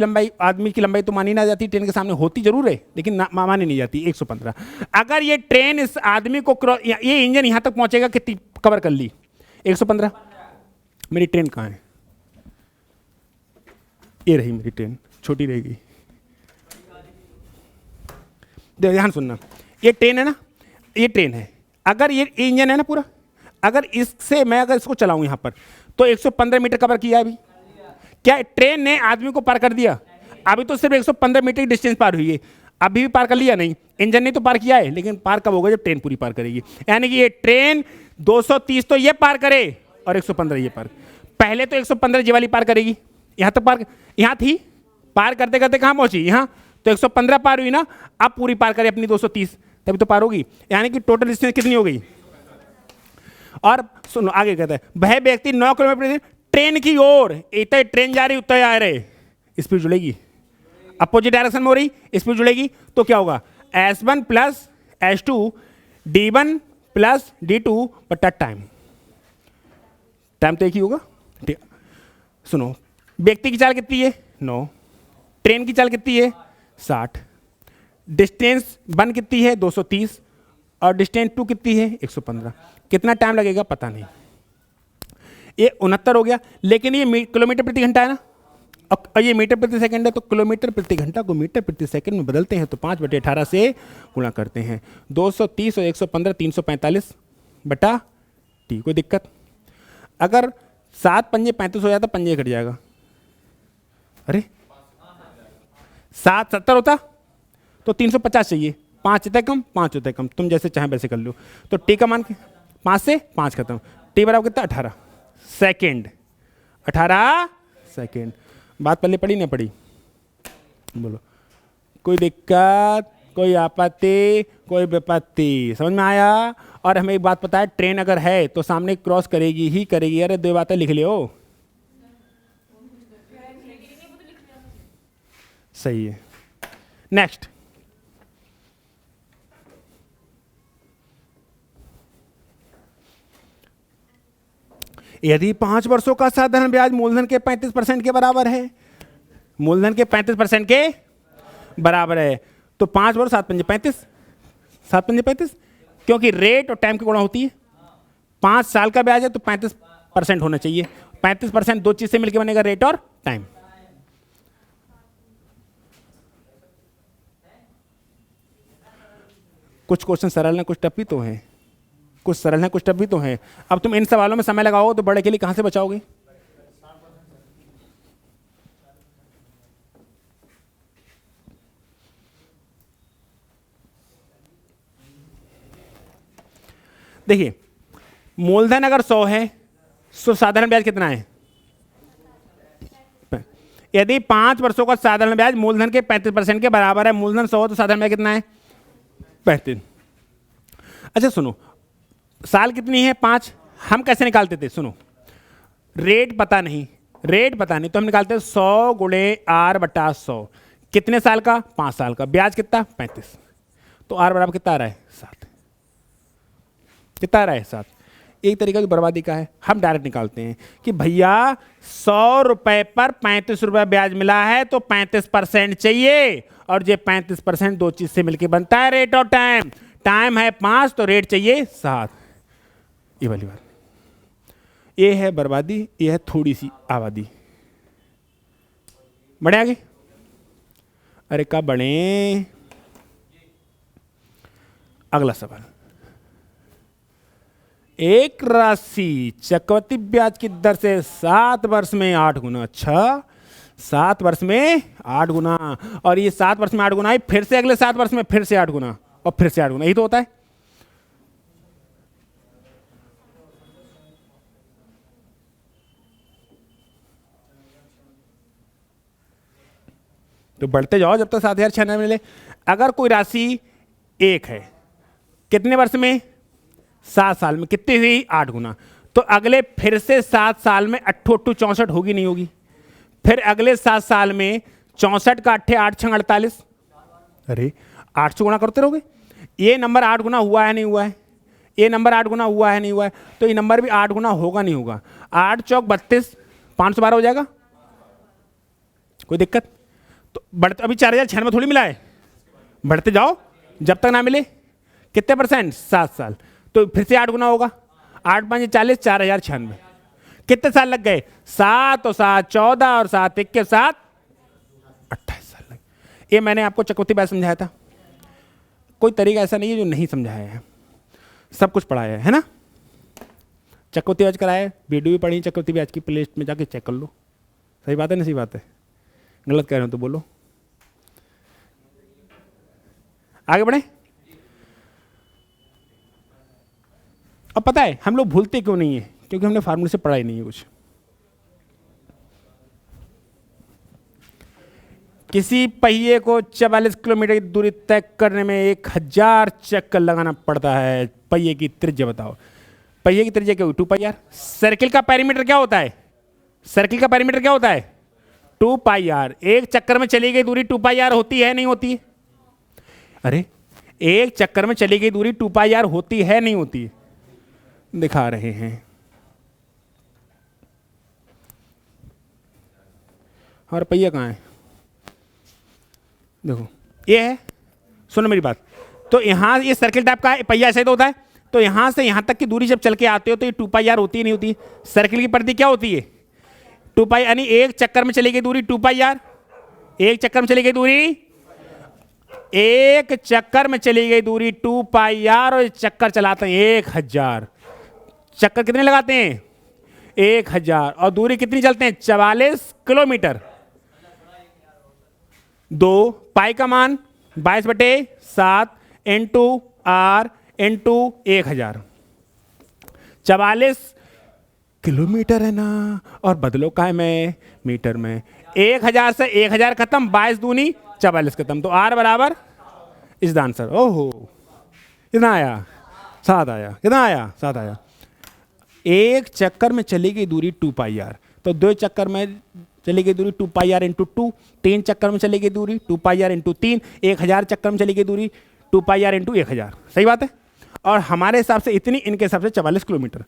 लंबाई तो मानी ना जाती, ट्रेन के सामने होती जरूर है लेकिन मानी नहीं जाती, 115। अगर ये ट्रेन इस आदमी को ये इंजन यहां तक पहुंचेगा, कितनी कवर कर ली, 115। मेरी ट्रेन कहाँ है, ये रही मेरी ट्रेन, छोटी रहेगी। ध्यान सुनना, ये ट्रेन है ना, ये ट्रेन है, अगर ये इंजन है ना पूरा, अगर इससे मैं अगर इसको चलाऊं यहां पर तो 115 मीटर कवर किया अभी। क्या ट्रेन ने आदमी को पार कर दिया, अभी तो सिर्फ 115 मीटर की डिस्टेंस पार हुई है, अभी भी पार कर लिया नहीं, इंजन ने तो पार किया है, लेकिन पार कब होगा, जब ट्रेन पूरी पार करेगी। यानी कि ये ट्रेन 230 तो ये पार करे और 115 ये पार, पहले तो 115 ये वाली पार करेगी, यहां तक पार, यहां थी, पार करते करते कहां पहुंची, यहां, तो 115 पार हुई ना, अब पूरी पार करे अपनी 230, तभी तो पार होगी। यानी कि टोटल डिस्टेंस कितनी हो गई। और सुनो आगे कहता है, वह व्यक्ति 9 किलोमीटर ट्रेन की ओर, इतना ट्रेन जा रही उतना आ रहे, स्पीड जुड़ेगी, अपोजिट डायरेक्शन में हो रही, स्पीड जुड़ेगी, तो क्या होगा, S1 plus S2 D1 plus D2 बटा टाइम, टाइम तो एक ही होगा। सुनो, व्यक्ति की चाल कितनी है 9, ट्रेन की चाल कितनी है 60, डिस्टेंस 1 कितनी है 230, और डिस्टेंस 2 कितनी है 115, कितना टाइम लगेगा पता नहीं। ये 69 हो गया, लेकिन ये किलोमीटर प्रति घंटा है ना, और ये मीटर प्रति सेकंड है, तो किलोमीटर प्रति घंटा को मीटर प्रति सेकंड में बदलते हैं तो 5/18 से गुणा करते हैं, 230 और 115 345 बटा टी, कोई दिक्कत। अगर 7 पंजे 35 हो जाता, पंजे कट जाएगा, अरे 7 70 होता तो 350 चाहिए, 5 होता है कम, 5 होता है कम, तुम जैसे चाहे वैसे कर लो। तो टी का मान 5 से 5 खत्म, टी बराबर कितना 18 सेकेंड, 18 सेकेंड। बात पहले पड़ी ना पड़ी, बोलो कोई दिक्कत, कोई आपत्ति, कोई विपत्ति, समझ में आया। और हमें एक बात पता है, ट्रेन अगर है तो सामने क्रॉस करेगी ही करेगी। अरे 2 बातें लिख लियो, सही है। नेक्स्ट, यदि 5 वर्षों का साधारण ब्याज मूलधन के 35% के बराबर है, मूलधन के 35% के बराबर है, तो 5 वर्ष 7 पंजे 35, 7 पंजे 35, क्योंकि रेट और टाइम की गुणा होती है। 5 साल का ब्याज है तो 35% होना चाहिए, 35% दो चीज से मिलकर बनेगा, रेट और टाइम। कुछ क्वेश्चन सरल है, कुछ टफ भी तो है, कुछ सरल है कुछ टफ भी तो है। अब तुम इन सवालों में समय लगाओ तो बड़े के लिए कहां से बचाओगे। देखिए, मूलधन अगर 100 है तो साधारण ब्याज कितना है, यदि 5 वर्षों का साधारण ब्याज मूलधन के 35% के बराबर है, मूलधन 100 तो साधारण ब्याज कितना है 35। अच्छा सुनो, साल कितनी है 5, हम कैसे निकालते थे, सुनो, रेट पता नहीं, रेट पता नहीं तो हम निकालते हैं 100 गुणे R/100, कितने साल का 5 साल का, ब्याज कितना 35, तो R बराबर कितना आ रहा है 7, कितना आ रहा है 7। एक तरीका जो बर्बादी का है, हम डायरेक्ट निकालते हैं कि भैया 100 रुपए पर 35 रुपए ब्याज मिला है तो 35% चाहिए, और ये 35% दो चीज से मिलकर बनता है रेट ऑफ टाइम। टाइम है 5 तो रेट चाहिए 7। ये वाली बात, ये है बर्बादी, ये है थोड़ी सी आबादी। बढ़े आगे? अरे कब बढ़े? अगला सवाल, एक राशि चक्रवृद्धि ब्याज की दर से 7 वर्ष में 8 गुना। अच्छा, 7 वर्ष में 8 गुना, और ये 7 वर्ष में 8 गुना है, फिर से अगले 7 वर्ष में फिर से 8 गुना, और फिर से 8 गुना, यही तो होता है। तो बढ़ते जाओ जब तक 7,096 मिले। अगर कोई राशि एक है, कितने वर्ष में? 7 साल में। कितनी हुई? 8 गुना। तो अगले फिर से 7 साल में 8 8 64 होगी नहीं होगी? फिर अगले 7 साल में 64 का 8 8 6 48। अरे 8 से गुणा करते रहोगे। ये नंबर 8 गुना हुआ है नहीं हुआ है? ये नंबर 8 गुना हुआ है नहीं हुआ है? तो ये नंबर भी 8 गुना होगा नहीं होगा? 8 चौक 32, 512 हो जाएगा। कोई दिक्कत? तो बढ़ते, अभी 4,096 थोड़ी मिला है, बढ़ते जाओ जब तक ना मिले। कितने परसेंट? 7 साल। तो फिर से 8 गुना होगा। 8 5 40, 4,096। कितने साल लग गए? 7 और 7 14, और 7 1 के 7 28 साल लगे। ये मैंने आपको चक्रवृद्धि ब्याज समझाया था। कोई तरीका ऐसा नहीं है जो नहीं समझाया है, सब कुछ पढ़ाया है ना। चक्रवृद्धि ब्याज कराया है, वीडियो भी पढ़ी चक्रवृद्धि ब्याज की, प्लेलिस्ट में जाके चेक कर लो। सही बात है ना? सही बात है? गलत कह रहे हो तो बोलो। आगे बढ़े। अब पता है हम लोग भूलते क्यों नहीं है? क्योंकि हमने फार्मूले से पढ़ा ही नहीं है कुछ। किसी पहिए को 44 किलोमीटर की दूरी तय करने में 1000 चक्कर लगाना पड़ता है। पहिए की त्रिज्या बताओ। पहिए की त्रिज्या क्या हुई? 2πr। सर्किल का पेरीमीटर क्या होता है? सर्किल का पेरीमीटर क्या होता है? 2πr। एक चक्कर में चली गई दूरी 2πr होती है नहीं होती है? अरे एक चक्कर में चली गई दूरी 2πr होती है नहीं होती है? दिखा रहे हैं। और पहिया कहाँ है? देखो ये है। सुनो मेरी बात। तो यहां ये सर्किल टाइप का पहिया ऐसे तो होता है। तो यहां से यहां तक की दूरी जब चल के आते हो तो ये 2πr होती है नहीं होती? सर्किल की परिधि क्या होती है? 2π, यानी एक चक्कर में चली गई दूरी 2πr। एक चक्कर में चली गई दूरी, एक चक्कर में चली गई दूरी 2πr, और चक्कर चलाते हैं 1000 चक्कर। कितने लगाते हैं? 1000। और दूरी कितनी चलते हैं? 44 किलोमीटर। 2 पाई का मान 22/7 इंटू आर इंटू 1000। 44 किलोमीटर है ना, और बदलो का है मैं मीटर में। 1000 से 1000 खत्म, 22 दूनी 44 खत्म, तो आर बराबर इज द आंसर। ओहो, कितना आया? 7 आया। कितना आया? 7 आया। एक चक्कर में चली गई दूरी 2πr, तो 2 चक्कर में चली गई दूरी 2πr इंटू 2, 3 चक्कर में चली गई दूरी 2πr इंटू 3, 1000 चक्कर में चली गई दूरी 2πr इंटू 1000। सही बात है? और हमारे हिसाब से इतनी, इनके हिसाब से 44 किलोमीटर।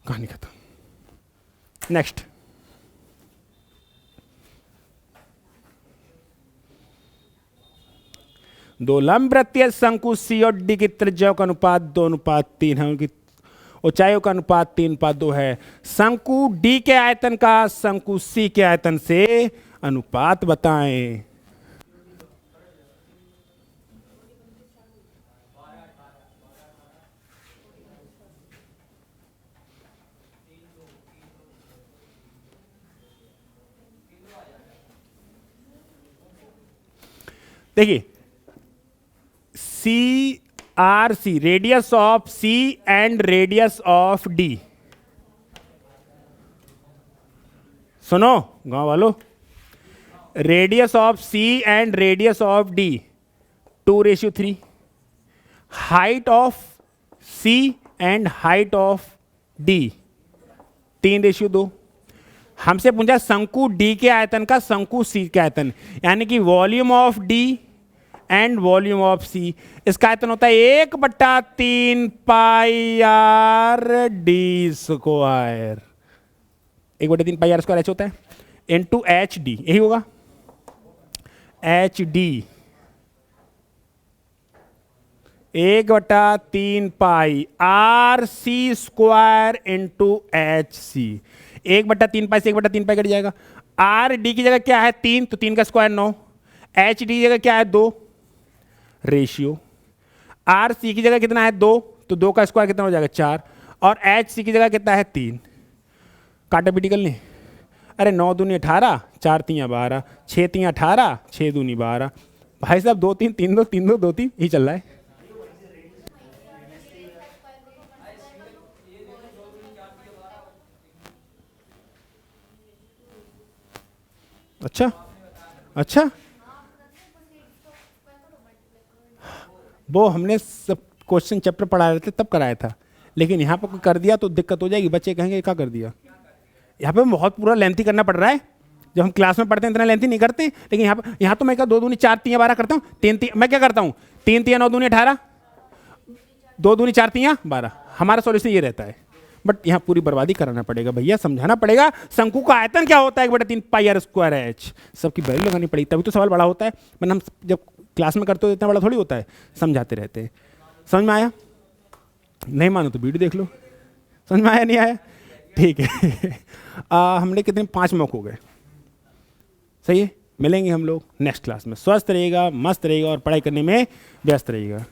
कहानी खत्म। नेक्स्ट। दो लंब वृत्तीय शंकु सी और डी की त्रिज्याओं का अनुपात 2:3 है। उनकी ऊंचाइयों का अनुपात 3:2 है। शंकु डी के आयतन का शंकु सी के आयतन से अनुपात बताएं। देखिए, C R C, radius of C and radius of D. सुनो गांव वालों, radius of C and radius of D 2:3। Height of C and height of D 3:2। हमसे पूछा शंकु डी के आयतन का शंकु सी के आयतन, यानी कि volume of D and volume of C, इसका आयतन होता है 1/3 pi R D square. 1/3 pi R square H होता है इनटू एच डी, यही होगा H D 1/3 pi R C square into H C. 1/3 pi से 1/3 पाई कट जाएगा। आर डी की जगह क्या है 3, तो 3 का स्क्वायर 9। एच डी की जगह क्या है 2 रेशियो। आर सी की जगह कितना है 2, तो 2 का स्क्वायर कितना हो जाएगा 4। और एच सी की जगह कितना है 3। काटा पीटी कर लें। अरे 9 दूनी 18, 4 3 12, 6 3 18, 6 दूनी 12। भाई साहब 2 3 3 2 3 2 2 3 ही चल रहा है। अच्छा अच्छा, वो हमने सब क्वेश्चन चैप्टर पढ़ा रहे थे तब कराया था, लेकिन यहाँ पर कर दिया तो दिक्कत हो जाएगी, बच्चे कहेंगे क्या कर दिया। यहाँ पे बहुत पूरा लेंथी करना पड़ रहा है। जब हम क्लास में पढ़ते हैं इतना लेंथी नहीं करते, लेकिन यहाँ तो मैं क्या 2 दूनी 4 3 12 करता हूँ। 3 3 मैं क्या करता हूँ 3 3 9 दूनी 18, 2 दूनी 4 3 12। हमारा सॉल्यूशन ये रहता है, बट यहाँ पूरी बर्बादी कराना पड़ेगा भैया, समझाना पड़ेगा शंकु का आयतन क्या होता है 1/3 पाई आर स्क्वायर एच। सबकी वैल्यू लगानी पड़ेगी तभी तो सवाल बड़ा होता है, वरना हम जब क्लास में करते हो इतना बड़ा थोड़ी होता है, समझाते रहते हैं। समझ में आया? नहीं मानो तो वीडियो देख लो। समझ में आया नहीं आया? ठीक है। हमने कितने 5 मौक हो गए, सही है। मिलेंगे हम लोग नेक्स्ट क्लास में। स्वस्थ रहेगा, मस्त रहेगा और पढ़ाई करने में व्यस्त रहेगा।